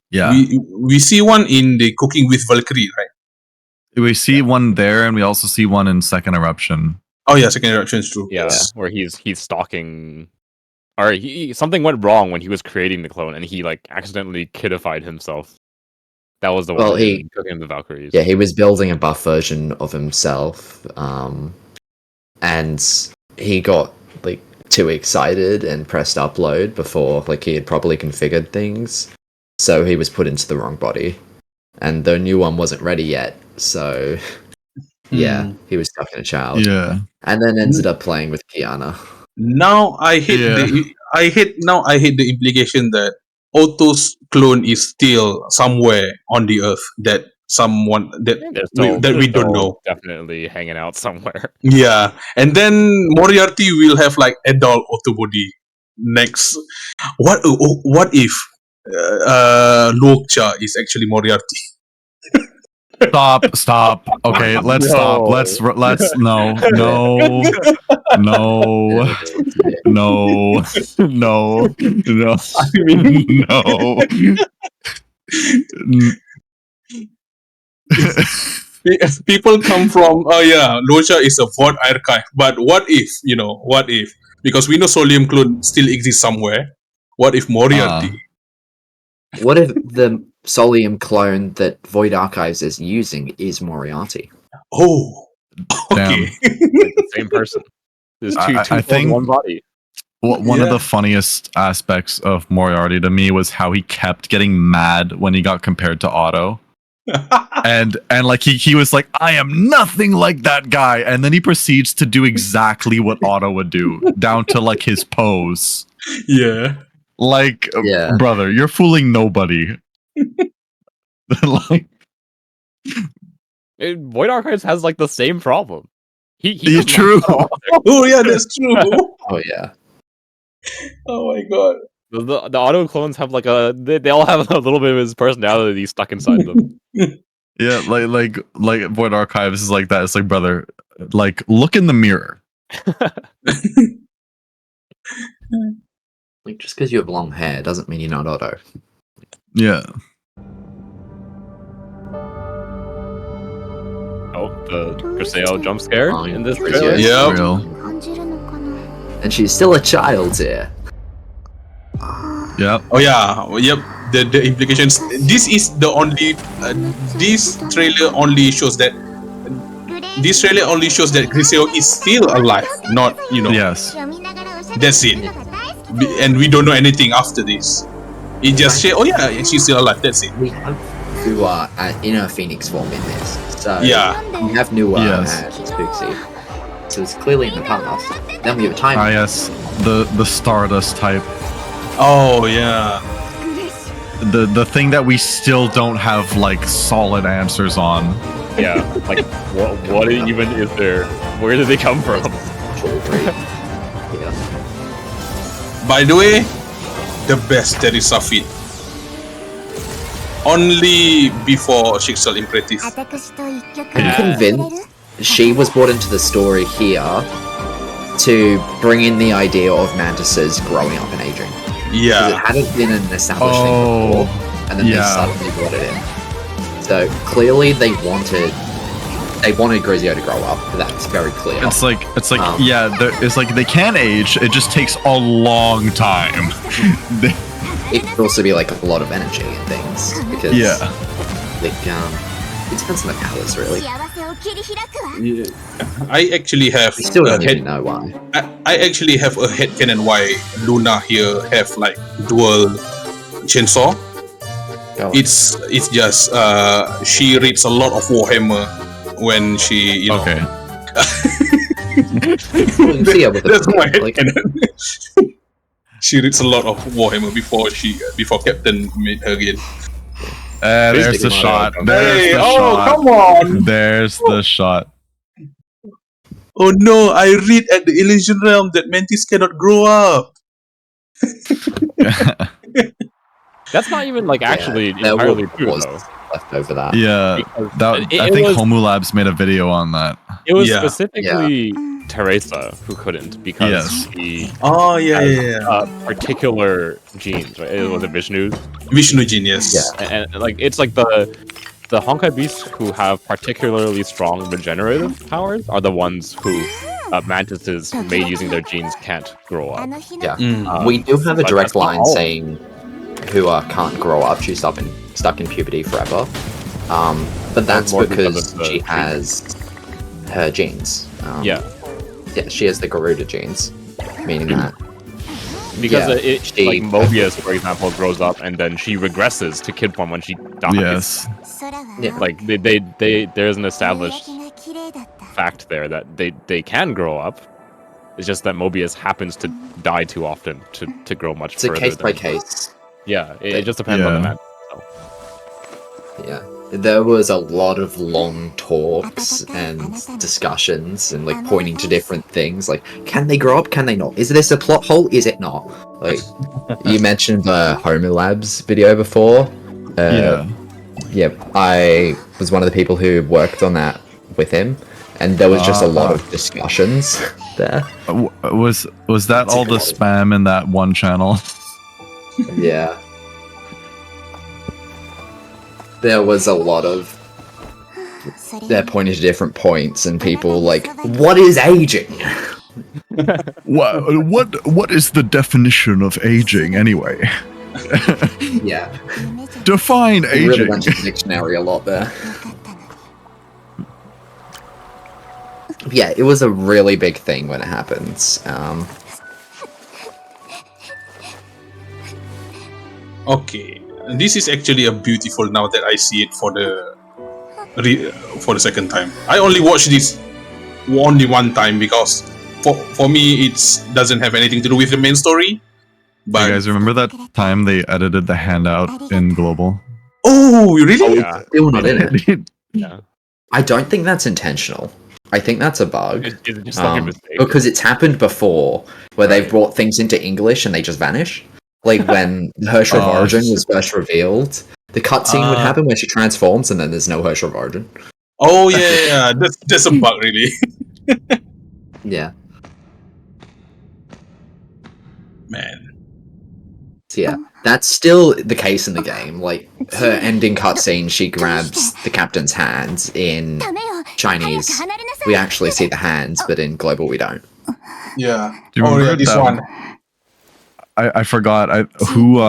Yeah, We see one in the Cooking with Valkyrie, right? we see one there, and we also see one in Second Eruption. Oh yeah, second eruption is true. Yeah, Yes. where he's stalking, or something went wrong when he was creating the clone, and he like accidentally kidified himself. That was the Well, one he- in Cooking the Valkyries. Yeah, he was building a buff version of himself, and he got like too excited and pressed upload before like he had properly configured things, so he was put into the wrong body, and the new one wasn't ready yet. So yeah, he was stuck in a child, Yeah, and then ended up playing with Kiana. Now I hate the implication that Otto's clone is still somewhere on the earth that someone that we don't know. Definitely hanging out somewhere. Yeah, and then Moriarty will have like adult Otto body next. What if Lokcha is actually Moriarty? stop. Okay, let's stop. Let's no. I mean, people come from Loja is a Vought archive, but what if because we know Solium clone still exists somewhere. What if Moriarty? What if the Solium clone that Void Archives is using is Moriarty? Oh, Damn. okay. The same person. There's two I think- one body. One of Yeah. the funniest aspects of Moriarty to me was how he kept getting mad when he got compared to Otto. and like he was like, I am nothing like that guy, and then he proceeds to do exactly what Otto would do, down to like his pose. Yeah. Like, Yeah. brother, you're fooling nobody. Like, Void Archives has like the same problem. He Yeah, does not true. know. Oh yeah, that's true. Oh yeah. Oh my god. The auto clones have like they all have a little bit of his personality stuck inside them. yeah, like Void Archives is like that. It's like, brother, like, look in the mirror. Like just because you have long hair doesn't mean you're not Otto. Yeah. Oh, the Griseo jump scare Oh, in this Griseo. trailer. Yep. Real. And she's still a child here. Yep. Oh yeah, yep. The implications. This is the only. This trailer only shows that. This trailer only shows that Griseo is still alive, not Yes. That's it. And we don't know anything after this. It just say, oh yeah, she's still alive. That's it. We have who are in her Phoenix form in this. So Yeah. we have Nua Yes. and Spooksy. So it's clearly in the past. Then we have a time. Ah, yes. The Stardust type. Oh yeah. The thing that we still don't have like solid answers on. Yeah, like what even is there? Where did they come from? Children. Yeah. By the way, the best that is Safid. Only before Schicksal Imperative. I'm convinced she was brought into the story here to bring in the idea of mantises growing up and aging. Because it Yeah. hadn't been an established thing Oh, before, and then they yeah. suddenly brought it in. So clearly they wanted Griseo to grow up. That's very clear. It's like Um, yeah. It's like they can age. It just takes a long time. It could also be like a lot of energy and things because Yeah. like it depends on the powers really. I actually have We still a don't even head. know why. I actually have a headcanon why Luna here have like dual chainsaw. Go on. It's just she reads a lot of Warhammer when she Okay. Well, you see her with the That's my like, headcanon. She reads a lot of Warhammer before Captain made her in. There's Basically, the shot. Mario. There's Hey, the oh shot. come on! There's the shot. Oh no, I read at the Elysian Realm that Mantis cannot grow up. That's not even like actually there entirely was true though. left over that. Yeah. Because That, it I think was- Homu Labs made a video on that. It was Yeah. specifically Teresa who couldn't because Yes. she Oh has particular genes. Right? It was a Vishnu's, Vishnu genius. Yeah. and like it's like the Honkai beasts who have particularly strong regenerative powers are the ones who mantises made using their genes can't grow up. Yeah. Mm. We do have a but direct that's not line all. saying who can't grow up. She's stuck in puberty forever. But that's more because because of the she has her genes. Yeah, Yeah, she has the Garuda genes, meaning that. because Yeah, she- like Mobius, for example, grows up and then she regresses to kid form when she dies. Yes. Yeah. Like there's an established fact there that they can grow up. It's just that Mobius happens to die too often to grow much It's a further. case by than- case. Yeah, it just depends on the Yeah. man. Yeah. There was a lot of long talks and discussions and like pointing to different things. Like, can they grow up? Can they not? Is this a plot hole? Is it not? Like, you mentioned the Homer Labs video before. Yeah. Yeah, I was one of the people who worked on that with him, and there was just a lot of discussions there. Was that It's a all the lot. spam in that one channel? Yeah. There was a lot of they're pointing to different points and people like, what is aging? What is the definition of aging anyway? Yeah. Define It really aging. went to the dictionary a lot there. Yeah, it was a really big thing when it happens. Okay, this is actually a beautiful now that I see it for the second time. I only watched this only one time because for me it doesn't have anything to do with the main story. But You guys remember that time they edited the handout in Global? oh, really? Yeah, Still not in it. yeah. I don't think that's intentional. I think that's a bug. It's just like a mistake. Because it's happened before where they've brought things into English and they just vanish. Like when Hersh of Oh, Origin was first revealed, the cutscene would happen when she transforms and then there's no Hersh of Origin. Oh yeah, that's a bug really. Yeah. Man. So yeah, that's still the case in the game. Like, her ending cutscene, she grabs the captain's hands. In Chinese, we actually see the hands, but in global, we don't. Yeah. Do you Oh, yeah, remember this that one. I forgot who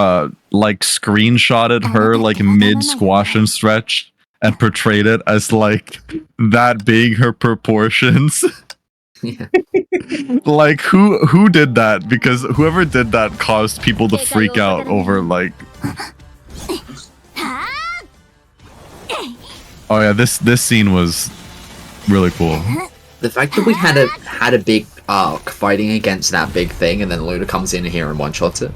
like screenshotted her like mid squash and stretch and portrayed it as like that being her proportions. Yeah. Like who did that? Because whoever did that caused people to freak out over like. Oh yeah, this scene was really cool. The fact that we had a big arc fighting against that big thing, and then Luna comes in here and one-shots it.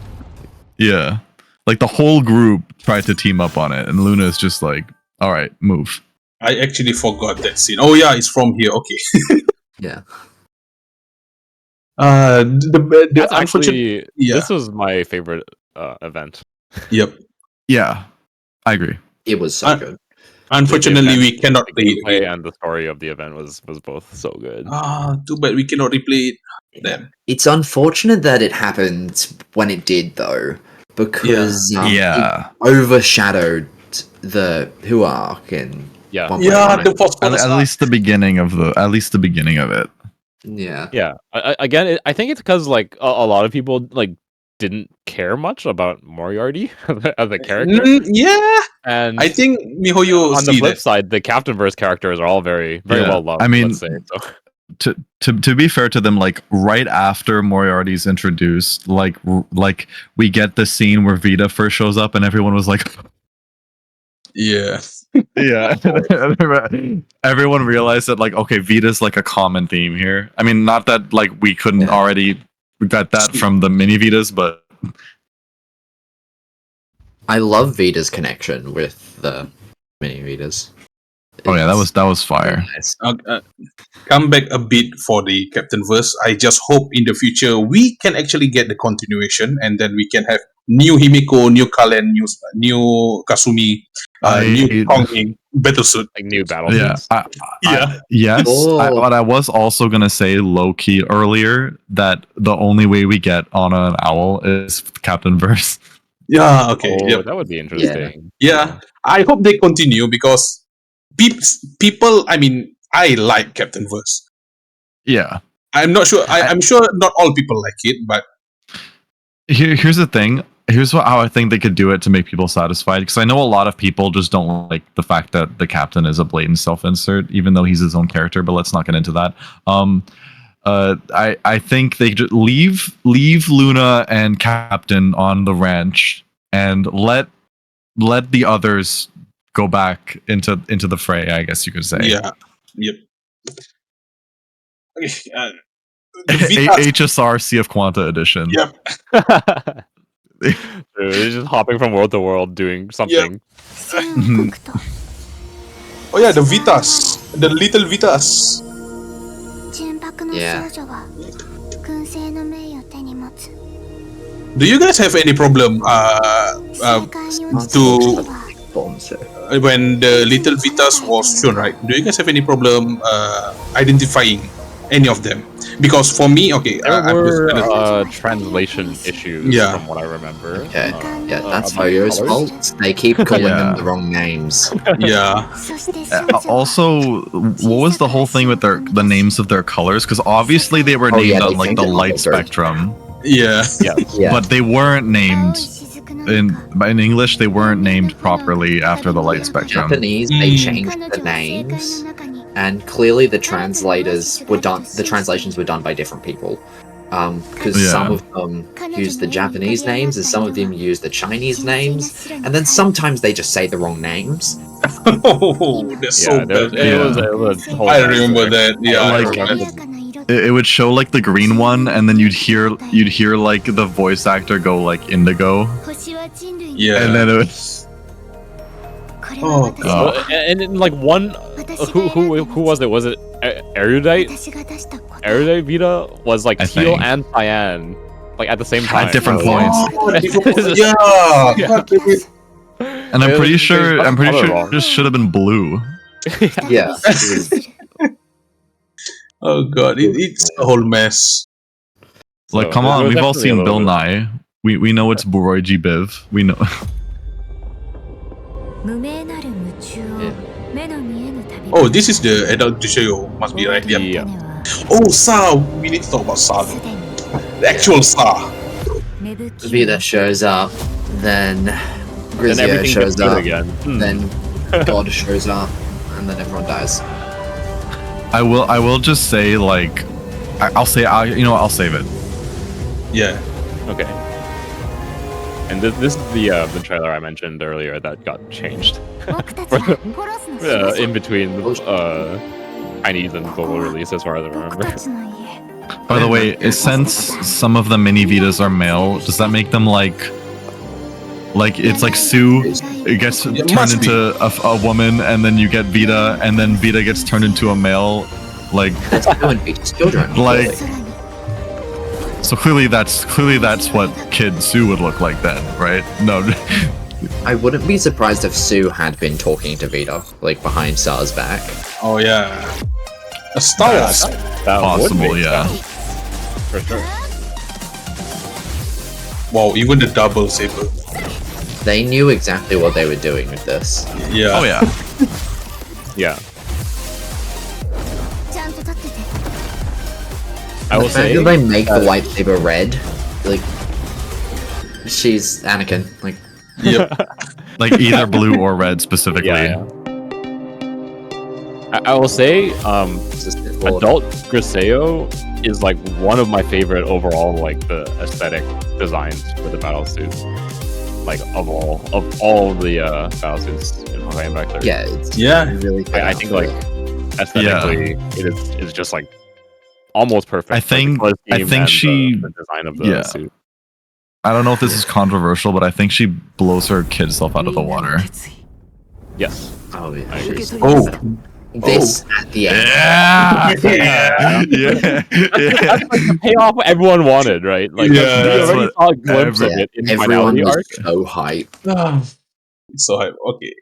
Yeah, like the whole group tried to team up on it, and Luna's just like, "All right, move." I actually forgot that scene. Oh yeah, it's from here. Okay. Yeah. The That's unfortunate. actually Yeah. this was my favorite event. Yep. Yeah, I agree. It was so good. Unfortunately, we cannot The play it gameplay again. and the story of the event was both so good. Too bad we cannot replay it then. It's unfortunate that it happened when it did, though, because Yeah, it overshadowed the Who arc and Yeah. Yeah, the at least the beginning of it. yeah. Yeah. Again, I think it's because like a lot of people like didn't care much about Moriarty as a character, Yeah, and I think Mihoyo on the see flip that. side, the Captainverse characters are all very Yeah, well loved. I mean, let's say so. To be fair to them, like right after Moriarty's introduced, like we get the scene where Vita first shows up, and everyone was like, Yeah. yeah. Everyone realized that like, okay, Vita's like a common theme here. I mean, not that like we couldn't already got that from the mini Vitas, but I love Vita's connection with the mini Vitas. oh yeah, that was fire. Nice. Come back a bit for the Captainverse. I just hope in the future we can actually get the continuation, and then we can have new Himiko, new Kalen, new Kasumi, new Kongin battlesuit. Like new battle Yeah, suits. yes. Oh. But I was also gonna say low key earlier that the only way we get Anna and Owl is Captain Verse. Yeah, okay. Oh, Yep. that would be interesting. Yeah, I hope they continue because people. I mean, I like Captainverse. Yeah. I'm not sure. I'm sure not all people like it, but Here's the thing. Here's how I think they could do it to make people satisfied. Because I know a lot of people just don't like the fact that the captain is a blatant self-insert, even though he's his own character. But let's not get into that. I think they just leave Luna and Captain on the ranch and let the others go back into the fray. I guess you could say. yeah, yep. Okay, the VITA'S HSR Sea of Quanta edition. Yep. Dude, they're just hopping from world to world doing something. Oh yeah, the VITA'S, the little VITA'S. Yeah. Do you guys have any problem to when the little VITA'S was shown, right? Do you guys have any problem identifying any of them? Because for me, okay, There were translation issues Yeah. from what I remember. Okay. Yeah, that's about Hoyo's colors. fault. They keep calling Yeah. them the wrong names. yeah, Also, what was the whole thing with the names of their colors? Because obviously they were Oh, named yeah, on they like changed the it light all sorts. spectrum, yeah. Yeah. but they weren't named in English. They weren't named properly after the light spectrum. Japanese, they changed the names, and clearly the translations were done by different people. Because Yeah. some of them use the Japanese names, and some of them use the Chinese names, and then sometimes they just say the wrong names. Oh, that's so bad. It was a whole I mess remember there. that. Yeah, I Like- remember that. It would show like the green one, and then you'd hear like the voice actor go like indigo, Yeah. and then it was Oh, God. And then, like one, who was it? Was it Erudite? Erudite Vita was like I teal think. and cyan, like at the same time. at different Oh, points. Oh, yeah. God damn it. And I'm pretty sure wrong. it just should have been blue. Yeah. Oh god, it's a whole mess. Like, So, come it on, was we've all definitely a seen Bill little bit- Nye. We know it's Buroiji Biv. We know. Oh, this is the adult Griseo, must be right. Yep. Yeah. Oh, Sa, we need to talk about Sa though. The actual Sa. Vita shows up, then Then Griseo everything shows gets good up, again. then God shows up, and then everyone dies. I will just say, like, I'll save it. Yeah. Okay. And this is the trailer I mentioned earlier that got changed in between Chinese and global release, as far as I remember. By the way, since some of the mini Vitas are male, does that make them like it's like Sue? It gets turned must into a woman, and then you get Vita, and then Vita gets turned into a male. Like, That's going to be children. like. So clearly that's what Kid Sue would look like then, right? No. I wouldn't be surprised if Sue had been talking to Vita, like behind Sa's back. Oh yeah. A Star Wars. That would Possible, make yeah. sense, for sure. Wow, even the double saber. They knew exactly what they were doing with this. Yeah. Oh yeah. Yeah. I will The fact say that they make the lightsaber red, like, she's Anakin. Like, Yep. Like either blue or red specifically. Yeah. I will say, consistent Lord. Adult Griseo is like one of my favorite overall, like the aesthetic designs for the battle suits. Like of all the battle suits in Honkai Impact. Yeah, it's Yeah. really good. I think like aesthetically, it's just like almost perfect. I like, the think- color I scheme think and she- the design of the yeah. suit. I don't know if this is controversial, but I think she blows her kid self out of the water. Yes. Oh, yeah. I agree. she's- Oh. This at the end. Yeah. Yeah. Yeah. That's like the payoff everyone wanted, right? Like Yeah, we that's already what saw a glimpse of Yeah, it in everyone Finality was Arc. so hyped. So hype. Okay.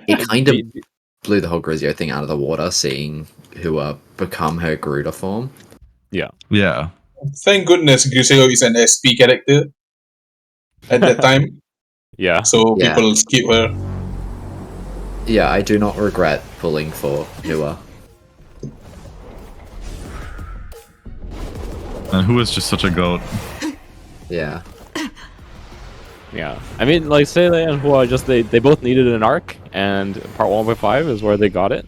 It kind of blew the whole Griseo thing out of the water, seeing who become her Garuda form. Yeah. Thank goodness Griseo is an SP character at that time, Yeah. so Yeah. people skip her. Yeah, I do not regret pulling for Hua. And who is just such a goat? Yeah. Yeah. I mean, like, Sele and Hua they both needed an arc, and part 1.5 is where they got it.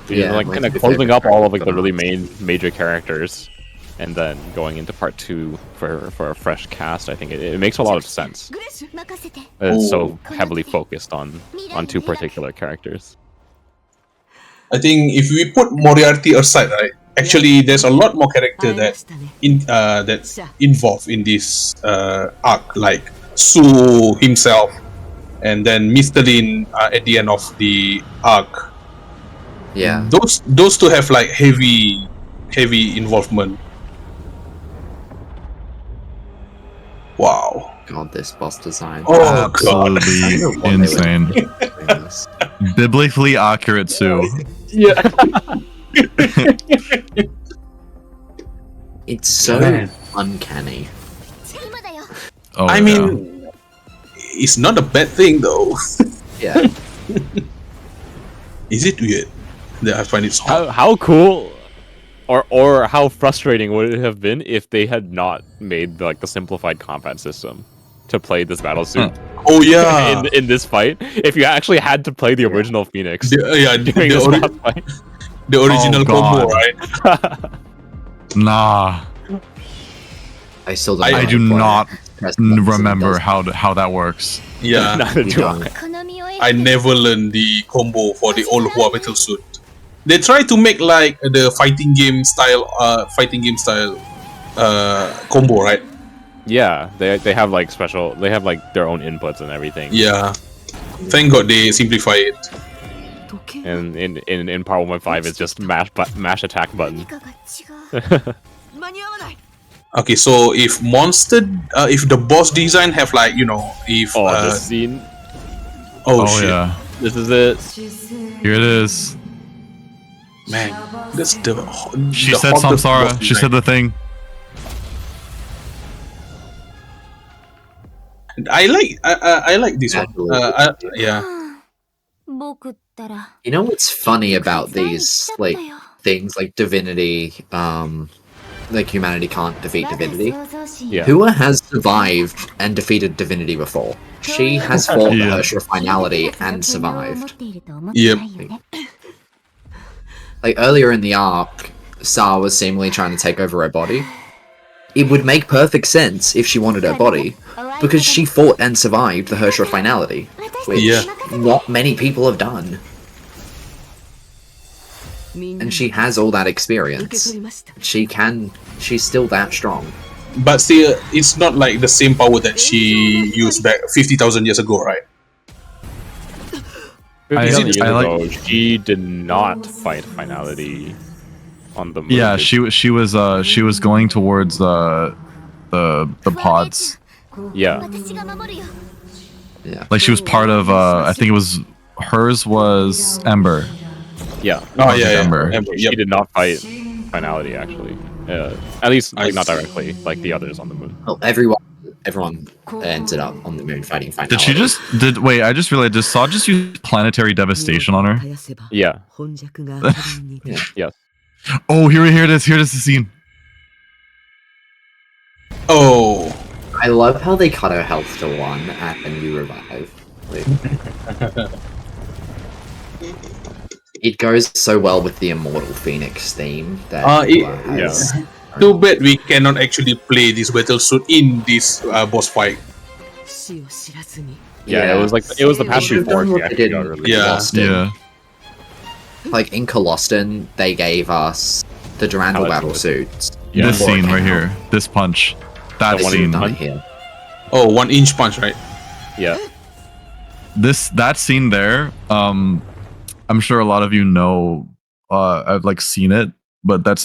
Yeah, like my kind of two closing favorite up all of like the characters. really major characters, and then going into part 2 for a fresh cast. I think it makes a lot of sense. That it's so heavily focused on 2 particular characters. I think if we put Moriarty aside, right? Actually, there's a lot more character that involved in this arc, like Su himself, and then Mr. Lin at the end of the arc. Yeah. Those two have like heavy involvement. Wow. God, this boss design. Oh god. Absolutely insane. Biblically accurate Sue. Yeah. It's so Man. uncanny. Oh, I yeah. mean, it's not a bad thing though. Yeah. Is it weird that I find it so hard? How cool, or how frustrating would it have been if they had not made like the simplified combat system to play this battle suit Oh yeah. in this fight? If you actually had to play the original Phoenix during this the, boss fight. the original Oh, combo, God. right? Nah. I still don't I know do why not press buttons and remember does- how that works. Yeah. Neither You do don't. I. I never learned the combo for the old Hua battle suit. They try to make like the fighting game style combo, right? Yeah, they have like they have like their own inputs and everything. Yeah. Thank God they simplify it. And in part 1.5 it's just mash attack button. Okay, so if if the boss design have like if Oh, this scene. oh Oh shit, yeah. This is it. Here it is. man, that's the. She the said hottest Samsara. boss She said design. the thing. I like this one. Yeah. You know what's funny about these like things like divinity, like humanity can't defeat divinity? Yeah. Hua has survived and defeated divinity before. She has fought the Hersher of Finality and survived. Yep. Like earlier in the arc, Sa was seemingly trying to take over her body. It would make perfect sense if she wanted her body, because she fought and survived the Hersher of Finality, which not many people have done. And she has all that experience. She's still that strong. But still, it's not like the same power that she used back 50,000 years ago, right? She did not fight finality on the moon. Yeah, she was going towards the pods. Yeah. Yeah. Like she was part of I think it was hers was Ember. Yeah. Oh yeah, Ember. She did not fight finality actually. At least like, not directly, like the others on the moon. Well, everyone ended up on the moon fighting Finality. Did she just wait, I just realized Saw just used planetary devastation on her? Yeah. Yeah. Oh, here it is. Here it is, the scene. Oh. I love how they cut her health to 1 and you revive. Like, it goes so well with the Immortal Phoenix theme that has. Too bad we cannot actually play this battle suit in this boss fight. Yeah, it was the past before she actually got released. Yeah. Like in Coloston, they gave us the Durandal battle suits. Yeah. This before it scene came right out. here. This punch. That They scene. done it here. Oh, 1-inch punch, right? Yeah. That scene there, I'm sure a lot of you know, I've like seen it, but that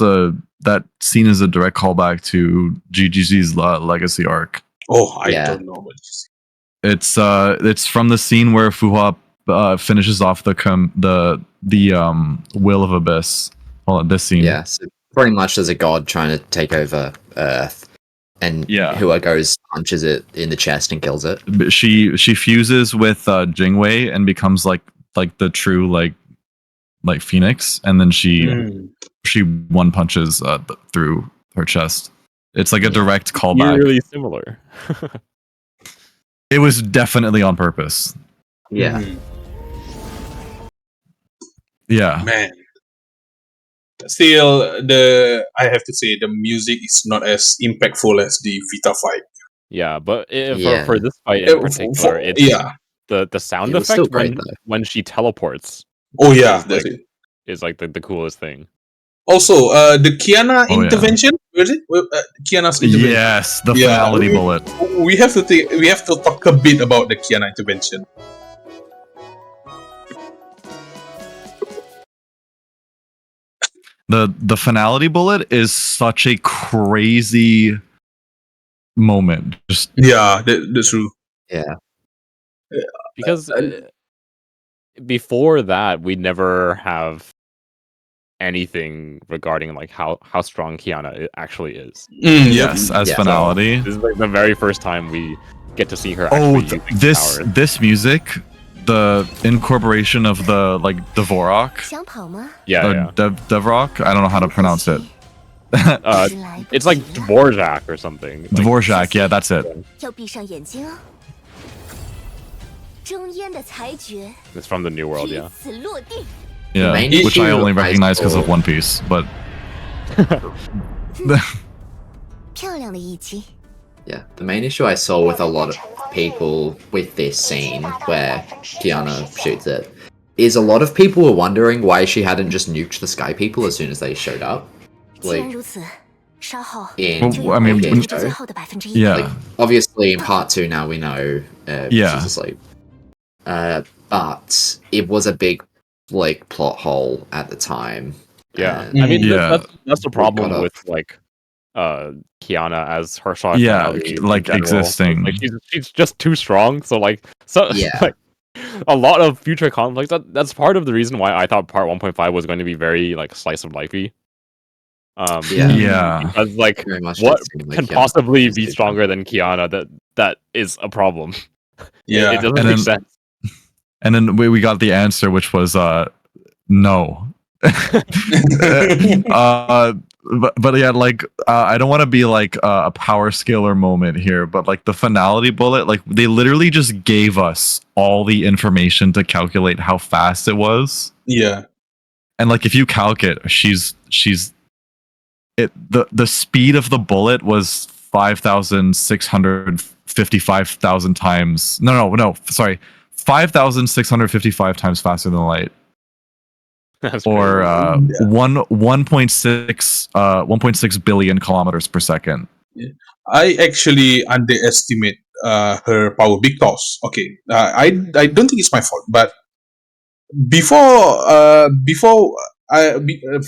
scene is a direct callback to GGC's Legacy arc. Oh, I Yeah. don't know what this. It's from the scene where Fuhua finishes off the Will of Abyss. Hold on, this scene. Yeah, so pretty much there's a god trying to take over Earth, and Hua goes, punches it in the chest and kills it. But she fuses with Jingwei and becomes like the true like Phoenix, and then she one punches through her chest. It's like a direct callback. Really similar. It was definitely on purpose. Yeah. Yeah. Man. Still, I have to say the music is not as impactful as the Vita fight. Yeah, but Yeah. for this fight in particular, it's the sound It was still effect great, though. when she teleports Oh yeah, is that's like, it. is like the coolest thing. Also, the Kiana Oh, yeah. intervention. Where is it? Kiana's intervention. Yes, the finality bullet. We have to talk a bit about the Kiana intervention. The finality bullet is such a crazy moment. Just Yeah, that's true. Yeah. Because before that, we never have anything regarding like how strong Kiana actually is. yes, as Yeah. finality. This is like the very first time we get to see her. Oh, Actually using powers. this music, the incorporation of the like Dvorak, Yeah. Dvorak. I don't know how to pronounce it. It's like Dvorak or something. Like, Dvorak, yeah, that's it. it's from the New World, yeah. Yeah, main which I issue only I recognize because of saw- One Piece, but Yeah, the main issue I saw with a lot of people with this scene where Kiana shoots it is a lot of people were wondering why she hadn't just nuked the Sky People as soon as they showed up. Like, Well, I mean, in when- show. yeah, Like, obviously in part 2 now we know Yeah. she's asleep. But it was a big like plot hole at the time. Yeah, and- I mean Yeah. that's the problem gotta- with like Kiana as her shot. Yeah, finale in like, general. existing. Like she's just too strong. So Yeah. like a lot of future conflicts. That's part of the reason why I thought part 1.5 was going to be very like slice of lifey. Yeah. yeah. Because like very much what does seem like can Kiana possibly is be too stronger than Kiana that is a problem. Yeah. It doesn't And make then- sense. And then we got the answer, which was no. But yeah, like I don't want to be like a power scaler moment here, but like the finality bullet, like they literally just gave us all the information to calculate how fast it was. Yeah. And like if you calc it, the speed of the bullet was 5,655,000 times. No, sorry. 5,655 times faster than light. That's Or crazy. 1.6 billion kilometers per second. I actually underestimate her power because I don't think it's my fault, but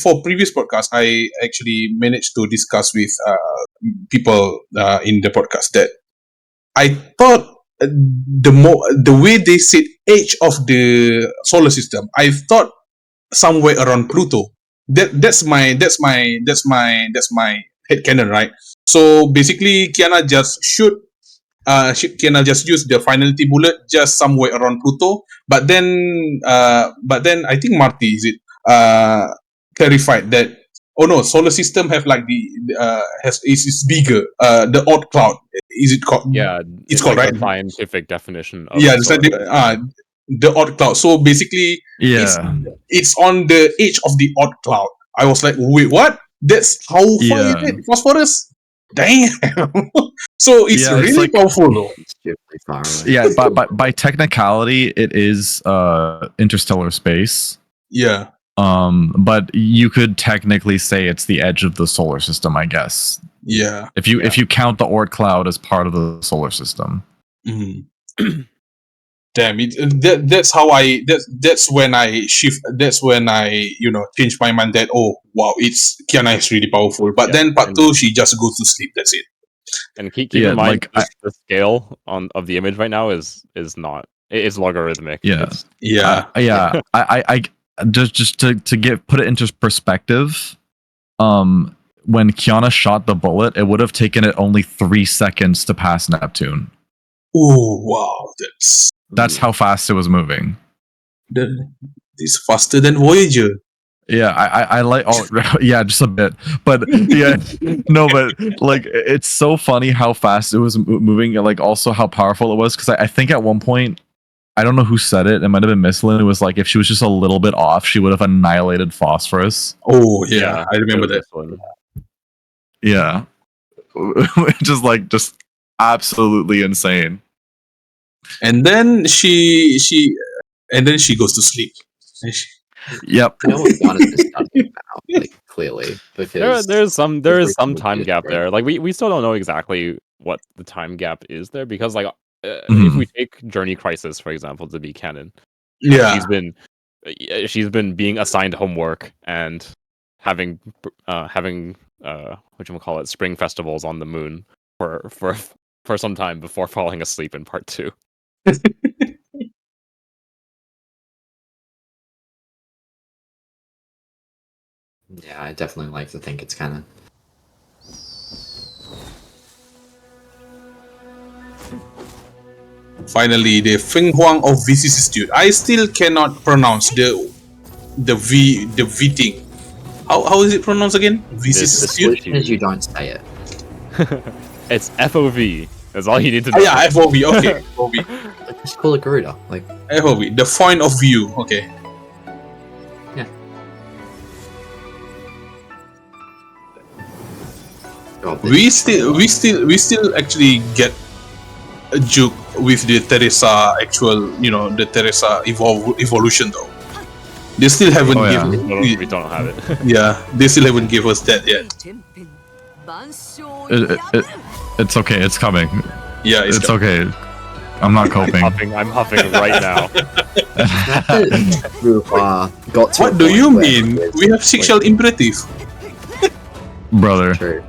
for previous podcast I actually managed to discuss with people in the podcast that I thought the way they said age of the solar system, I thought somewhere around Pluto. That's my headcanon, right? So basically, Kiana just Kiana just used the finality bullet just somewhere around Pluto. But then I think Marty clarified that solar system have like is bigger. The odd cloud, is it called? Yeah, it's called, like right? the scientific definition of Yeah, the it's solar like the odd cloud. So basically, Yeah. it's on the edge of the odd cloud. I was like, wait, what? That's how far is it? Phosphorus? Damn. So it's Yeah, it's really like- powerful though. It's stupidly far away. Yeah, by technicality, it is interstellar space. Yeah. But you could technically say it's the edge of the solar system, I guess. Yeah. If you count the Oort cloud as part of the solar system. Mhm. Damn it! That's when I shift. That's when I change my mind that it's Kiana is really powerful. But Yeah, then part and- 2 she just goes to sleep. That's it. And keep Yeah, in mind, like, the scale of the image right now is not. It's logarithmic. Yeah. It's- Yeah. Yeah. I just to put it into perspective, when Kiana shot the bullet, it would have taken it only 3 seconds to pass Neptune. Oh wow, That's how fast it was moving. it's faster than Voyager. Yeah, I like. Oh, yeah, just a bit, but yeah, no, but like it's so funny how fast it was moving, and like also how powerful it was. Because I think at one point, I don't know who said it. It might have been Misslin. It was like if she was just a little bit off, she would have annihilated Phosphorus. Oh yeah, I remember that. Yeah, just absolutely insane. And then she goes to sleep. Yep. I know what Giannis is studying about, like, clearly, because There is some everything time is gap great. there. Like we still don't know exactly what the time gap is there because like if Mhm. we take Journey Crisis for example to be canon, Yeah. she's been being assigned homework and having whatchamacallit, spring festivals on the moon for some time before falling asleep in part 2. Yeah, I definitely like to think it's canon. Finally, the Feng Huang of vicissitude. I still cannot pronounce the V thing. How is it pronounced again? The Vicissitude. solution is you don't say it. It's FOV. That's all you need to know. Oh, yeah, FOV. Okay, FOV. Like, just call it Garuda. Like, FOV. The point of view. Okay. God, We still actually get a joke with the Teresa actual, the Teresa evolution though. They still haven't Oh, yeah. We don't have it. yeah, they still haven't give us that yet. It's okay. It's coming. Yeah, It's okay. I'm not coping. I'm huffing right now. who got to a What do point you where mean? it's, We have sexual imperative. Brother. True.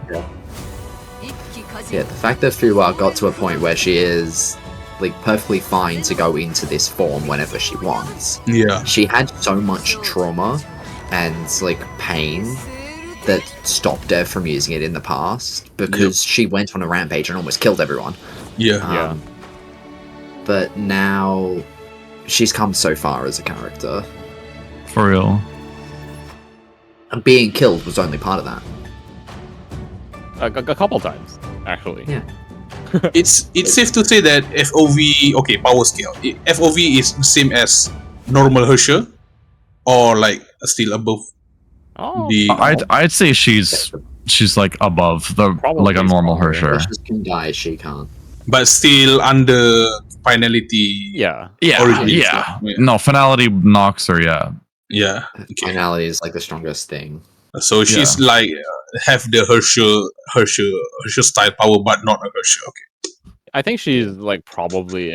Yeah, the fact that Fuwa got to a point where she is like perfectly fine to go into this form whenever she wants. Yeah. She had so much trauma and like pain that stopped her from using it in the past because she went on a rampage and almost killed everyone. Yeah. But now she's come so far as a character. For real. And being killed was only part of that. A couple times, actually. Yeah. It's safe to say that FOV, okay, power scale. FOV is the same as normal Hersher, or like still above the. I'd say she's like above the Probably like a normal stronger. Hersher. She can die, she can't. But still under finality. Yeah. Yeah, Origins, yeah. yeah. No, finality knocks her. Yeah. Yeah. Okay. Finality is like the strongest thing. So she's like have the Hersher style power, but not a Hersher. Okay. I think she's like probably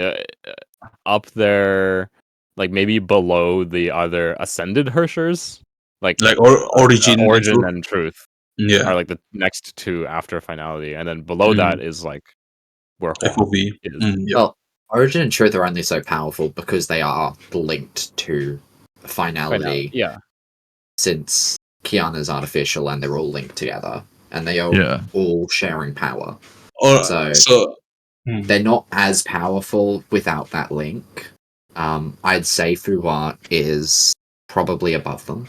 up there, like maybe below the other ascended Hershers, like origin, and truth. Yeah. Are like the next two after finality, and then below that is like where FOV is. Well, Origin and Truth are only so powerful because they are linked to finality. Yeah. Since Kiana's artificial and they're all linked together, and they are all sharing power. So they're not as powerful without that link. I'd say Fuwa is probably above them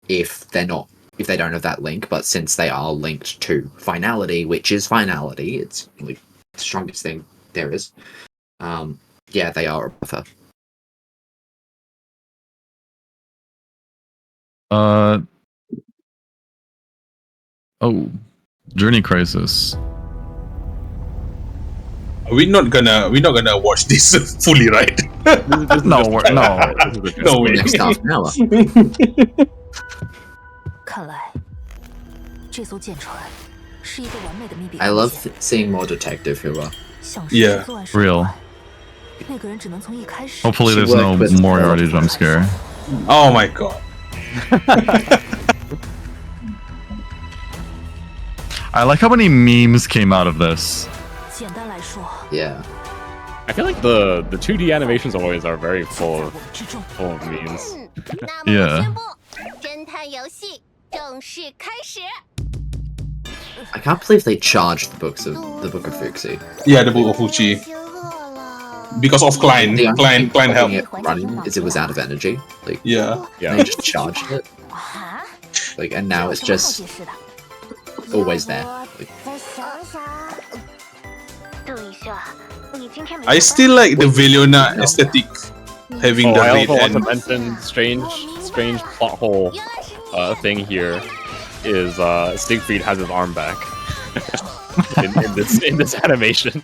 if they don't have that link, but since they are linked to finality, which is finality, it's like the strongest thing there is. Yeah, they are above her. Journey Crisis. We're not gonna watch this fully, right? No. No way. Next half an hour. 看来这艘舰船是一个完美的密闭 I 空 love 间， seeing more detective Fuwa. 像是 Yeah. 作案手 Real. 段那个人只能从一开始 Hopefully She there's no worked with Moriarty both. jump scare. Oh my god. I like how many memes came out of this. 简单来说， Yeah. I feel like the 2D animations always are very full 在 of 我之中。 memes. 那么 Yeah. 我宣布，侦探游戏正式开始。 I can't believe they charged the Book of Fuxi. Yeah, the Book of Fuji. 已经饿了。 Because of Klein. The only thing Klein help. keeping it running is it was out of energy. Like Yeah. Yeah. they just charged it. 啊， Like and now it's 有什么好 just 解释的？ always there. Like, 再想想。等一下，你今天没 I still like the Veliona aesthetic, having Oh, the I red also want to and mention strange plot hole thing here is Siegfried has his arm back in this animation.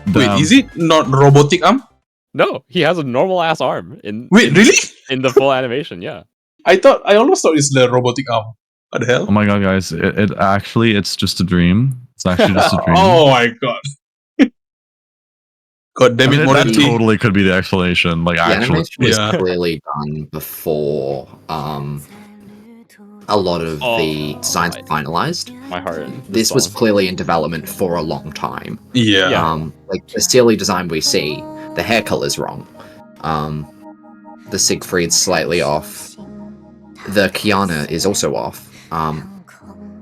wait, Damn. is it not robotic arm? No, he has a normal ass arm in Wait, really? in the full animation. Yeah. I almost thought it's the robotic arm. What the hell? Oh my god, guys! It actually it's just a dream. It's actually just a dream. Oh my god. God damn it, That Morty. totally could be the explanation. Like the actually, animation was Yeah. clearly done before a lot of the designs were finalized. My heart. This was clearly in development for a long time. Yeah. Like the silly design we see, the hair color's wrong. The Siegfried's slightly off. The Kiana is also off.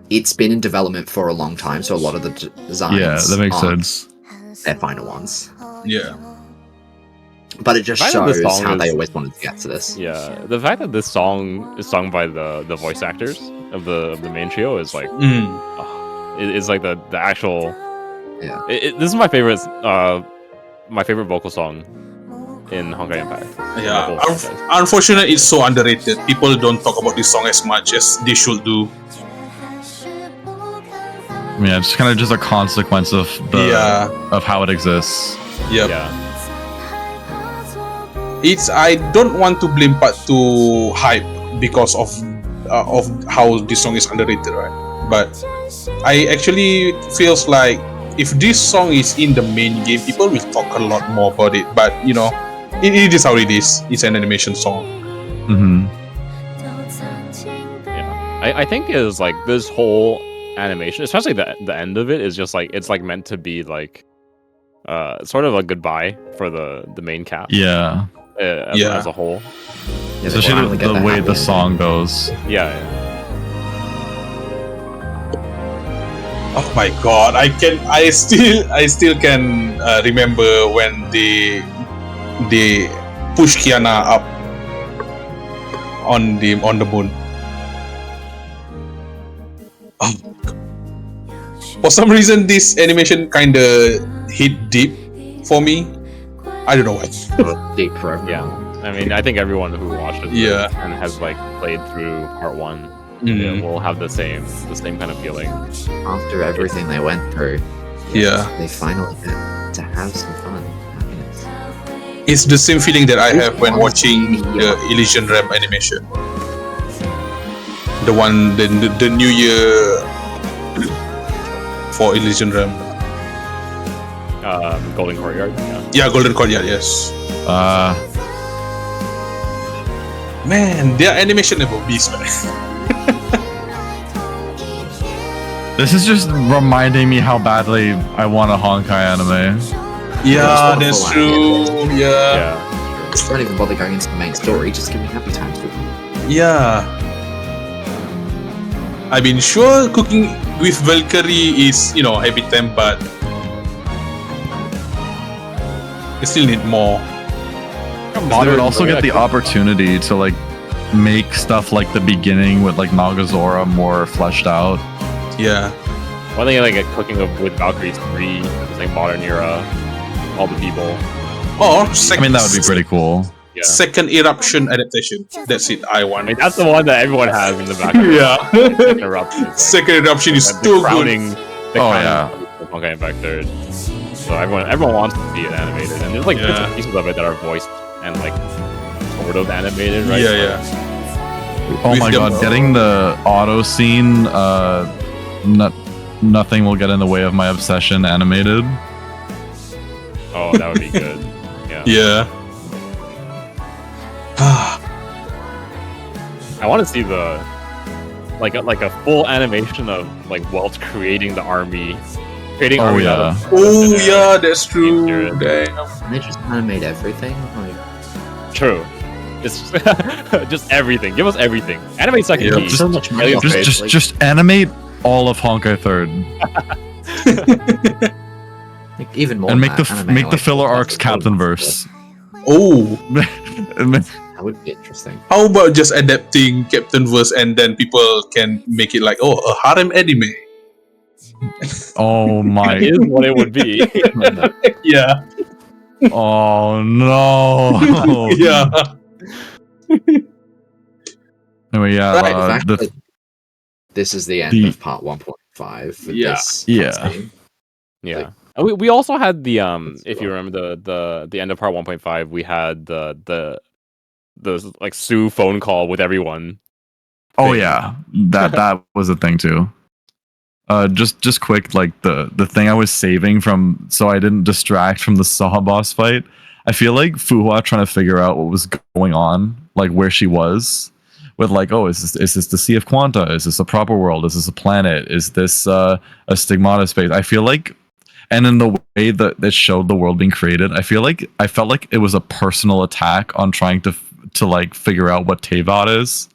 It's been in development for a long time, so a lot of the designs yeah, that makes aren't sense. their final ones. Yeah. But it just The fact that this shows song how they is- always wanted to get to this. Yeah, the fact that this song is sung by the voice actors of the main trio is like is like the actual. Yeah. This is my favorite vocal song in Honkai Impact. Yeah. The whole franchise. Unfortunately, it's so underrated. People don't talk about this song as much as they should do. Yeah, it's kind of just a consequence of the of how it exists. Yep. Yeah. I don't want to blame part 2 hype because of how this song is underrated, right? But I actually feels like if this song is in the main game, people will talk a lot more about it. But you know, it is how it is. It's an animation song. Mm-hmm. Yeah. I think is like this whole animation, especially the end of it, is just like it's like meant to be like sort of a goodbye for the main cast. Yeah, As a whole. Yeah, they especially finally get the way happy the ending. song goes. Yeah. Oh my god! I still can remember when they push Kiana up on the moon. Oh. For some reason, this animation kinda hit deep for me. I don't know why. Deep forever. Yeah, I mean, I think everyone who watched it Yeah. and has like played through part 1 will have the same kind of feeling. After everything they went through, Yeah. they finally get to have some fun. Happiness. It's the same feeling that I have when watching the Elysian Realm animation. The one, the New Year for Elysian Realm. Golden Courtyard. Yeah, Golden Courtyard, yes. Man, their animation level beast, man. This is just reminding me how badly I want a Honkai anime. Yeah, that's true. Yeah. Just don't even bother going into the main story. Just give me happy times with them. Yeah. I mean, sure, cooking with Valkyrie is, happy time, but you still need more. They would also get the opportunity to like make stuff like the beginning with like Nagazora more fleshed out. Yeah. One thing like cooking up with Valkyries 3, it's like modern era, all the people. Or I mean, that would be pretty cool. Yeah. Second Eruption adaptation. That's it. I want. I mean, that's the one that everyone has in the back. Of Yeah. Second Eruption. Is, like, Second Eruption is too good. Of Honkai Impact 3rd. So everyone wants to see it animated, and there's like bits and pieces of it that are voiced and like sort of animated, right? Yeah. Oh my god, getting the auto scene, nothing will get in the way of my obsession animated. Oh, that would be good. Yeah. Yeah. I want to see the like a full animation of like Welt creating the army, creating army. Yeah. Oh yeah, that's true. Damn. And they just animate everything. Like, True. Just just everything. Give us everything. Animate second Yeah, key. so much money. Alien Space, Just animate all of Honkai 3rd like, even more. and than make that, the animate, make the like, filler arcs the Captain Verse. Oh, That would be interesting. how about just adapting Captain Verse and then people can make it like, a harem anime? Oh my! is what it would be. Yeah. Oh no! Yeah. Anyway, yeah. Right, the fact that this is the end of part 1.5. For Yeah. This Yeah. cutscene. Yeah. Like- And we also had the if you remember the end of part 1.5, we had the like Sue phone call with everyone. Oh thing. yeah, that was a thing too. Just quick, like the thing I was saving from, so I didn't distract from the Saw boss fight. I feel like Fuhua trying to figure out what was going on, like where she was, with like, oh, is this the Sea of Quanta? Is this a proper world? Is this a planet? Is this a stigmata space? I feel like, and in the way that it showed the world being created, I felt like it was a personal attack on trying to like figure out what Teyvat is.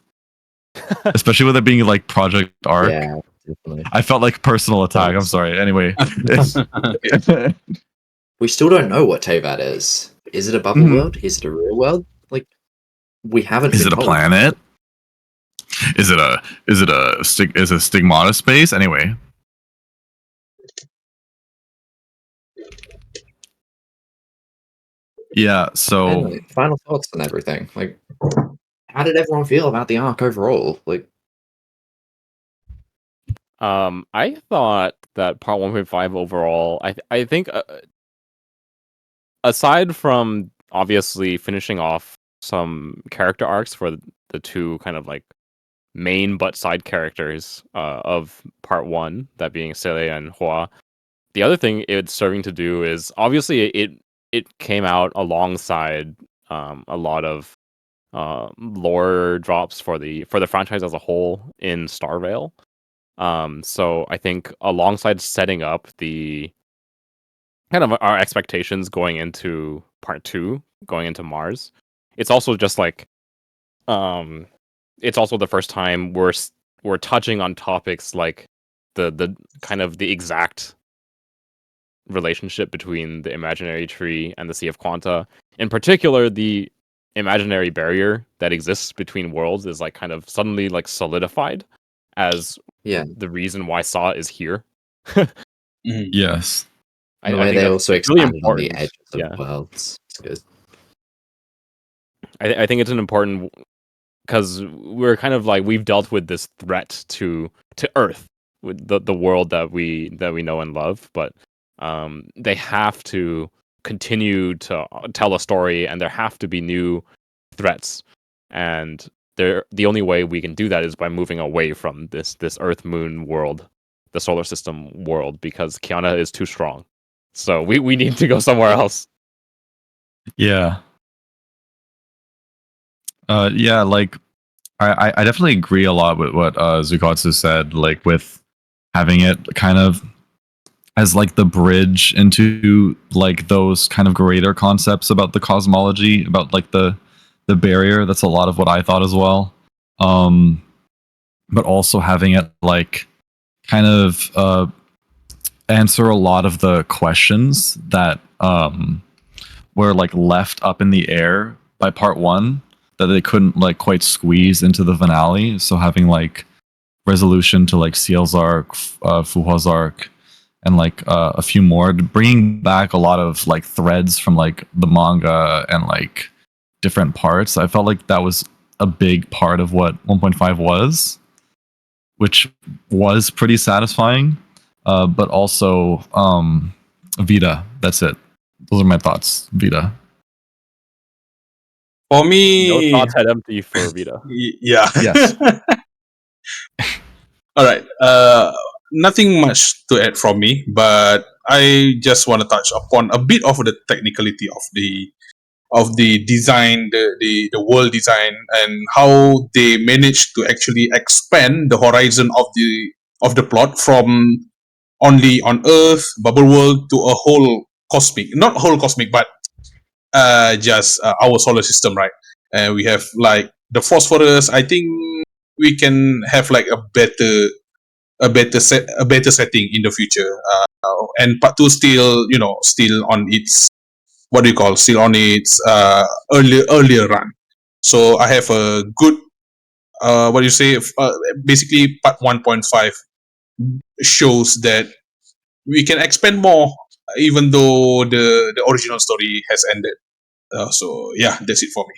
Especially with it being like Project Arc. Yeah, definitely. I felt like personal attack. I'm sorry. Anyway, We still don't know what Teyvat is. Is it a bubble world? Is it a real world? Like, we haven't. is been it a told. planet? Is it a stigmata space? Anyway, yeah. So Anyway, final thoughts on everything. Like, how did everyone feel about the arc overall? Like, I thought that part 1.5 overall, I think aside from obviously finishing off some character arcs for the two kind of like main but side characters of part 1, that being Sele and Hua, the other thing it's serving to do is obviously it came out alongside a lot of lore drops for the franchise as a whole in Starvale. So I think alongside setting up the kind of our expectations going into part 2, going into Mars, it's also just like it's also the first time we're touching on topics like the kind of the exact relationship between the imaginary tree and the Sea of Quanta. In particular, the imaginary barrier that exists between worlds is like kind of suddenly like solidified as the reason why Saw is here. Yes. The way they also it's really expanded on the important. edges of worlds. It's good. I think it's an important, because we're kind of like, we've dealt with this threat to Earth, with the world that we know and love, but they have to continue to tell a story, and there have to be new threats, and the only way we can do that is by moving away from this Earth Moon world, the solar system world, because Kiana is too strong. So we need to go somewhere else. Yeah. Yeah, like I definitely agree a lot with what Zuikatsu said, like with having it kind of as like the bridge into like those kind of greater concepts about the cosmology, about like the barrier. That's a lot of what I thought as well. But also having it like kind of answer a lot of the questions that were like left up in the air by part one that they couldn't like quite squeeze into the finale. So having like resolution to like Ciel's arc, Fuhua's arc, and like a few more, bringing back a lot of like threads from like the manga and like different parts. I felt like that was a big part of what 1.5 was, which was pretty satisfying. But also Vita. That's it. Those are my thoughts. Vita. For me, No thoughts had empty for Vita. Yeah. Yes. All right. Nothing much to add from me, but I just want to touch upon a bit of the technicality of the design, the world design, and how they managed to actually expand the horizon of the plot from only on Earth, Bubble World, to a whole cosmic, not whole cosmic, but just our solar system, right? And we have like the phosphorus. I think we can have like a better setting in the future. And part two still on its, what do you call, still on its earlier run. So I have a good what do you say? Basically, part 1.5 shows that we can expand more, even though the original story has ended. So yeah, that's it for me.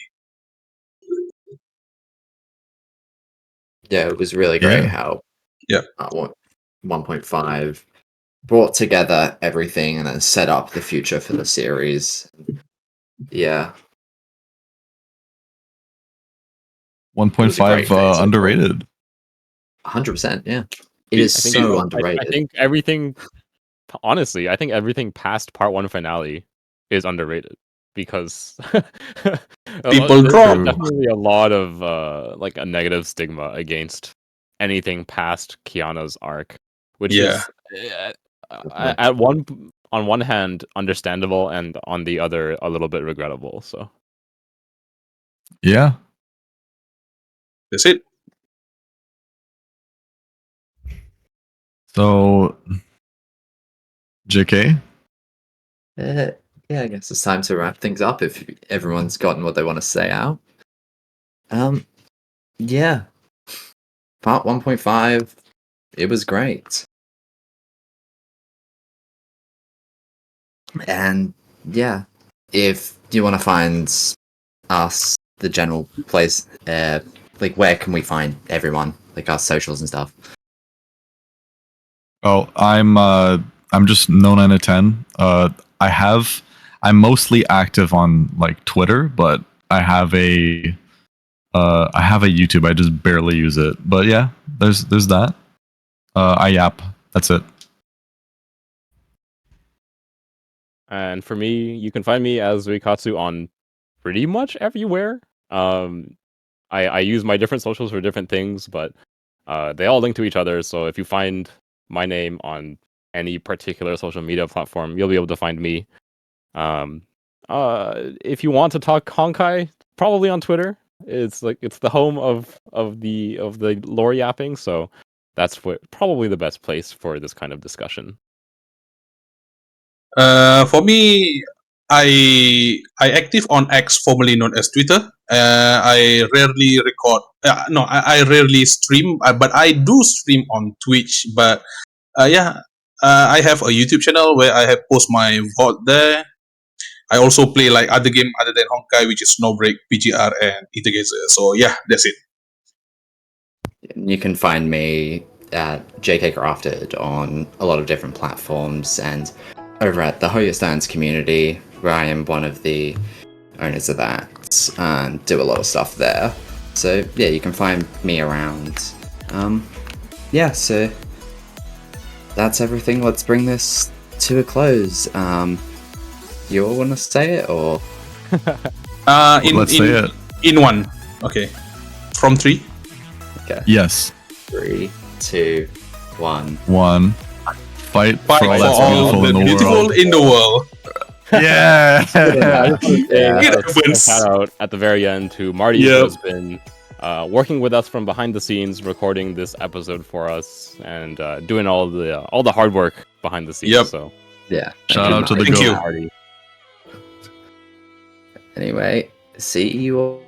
Yeah, it was really great Yeah. how 1.5 brought together everything and then set up the future for the series. Yeah. 1.5 underrated. 100%, yeah. It is so underrated. I think everything, honestly, I think everything past part one finale is underrated, because people there's definitely a lot of like a negative stigma against anything past Kiana's arc, which is on one hand understandable, and on the other a little bit regrettable. So yeah, that's it. So JK, yeah, I guess it's time to wrap things up if everyone's gotten what they want to say out. Yeah. Part 1.5, it was great. And yeah, if you want to find us, the general place, like where can we find everyone, like our socials and stuff? Oh, I'm just No9ah10. I'm mostly active on like Twitter, but I have a YouTube. I just barely use it. But yeah, there's that. I yap. That's it. And for me, you can find me as Zuikatsu on pretty much everywhere. I use my different socials for different things, but they all link to each other. So if you find my name on any particular social media platform, you'll be able to find me. If you want to talk Honkai, probably on Twitter. It's the home of the lore yapping. So that's probably the best place for this kind of discussion. For me, I active on X, formerly known as Twitter. I rarely record. I rarely stream, but I do stream on Twitch. But I have a YouTube channel where I have post my VOD there. I also play like other game other than Honkai, which is Snowbreak, PGR, and Itageza. So yeah, that's it. You can find me at JKCrafted on a lot of different platforms and over at the Hoya Stands community, where I am one of the owners of that and do a lot of stuff there. So yeah, you can find me around. So that's everything. Let's bring this to a close. You all want to say it or? Let's say it. In one. Okay. From 3. Okay. Yes. 3, 2, 1. 1. Fight for all that's beautiful in the world. Yeah. Shout out at the very end to Marty, who has been working with us from behind the scenes, recording this episode for us, and doing all the hard work behind the scenes. Yep. So Yeah. Shout out to the Thank you. Marty. Anyway, see you all.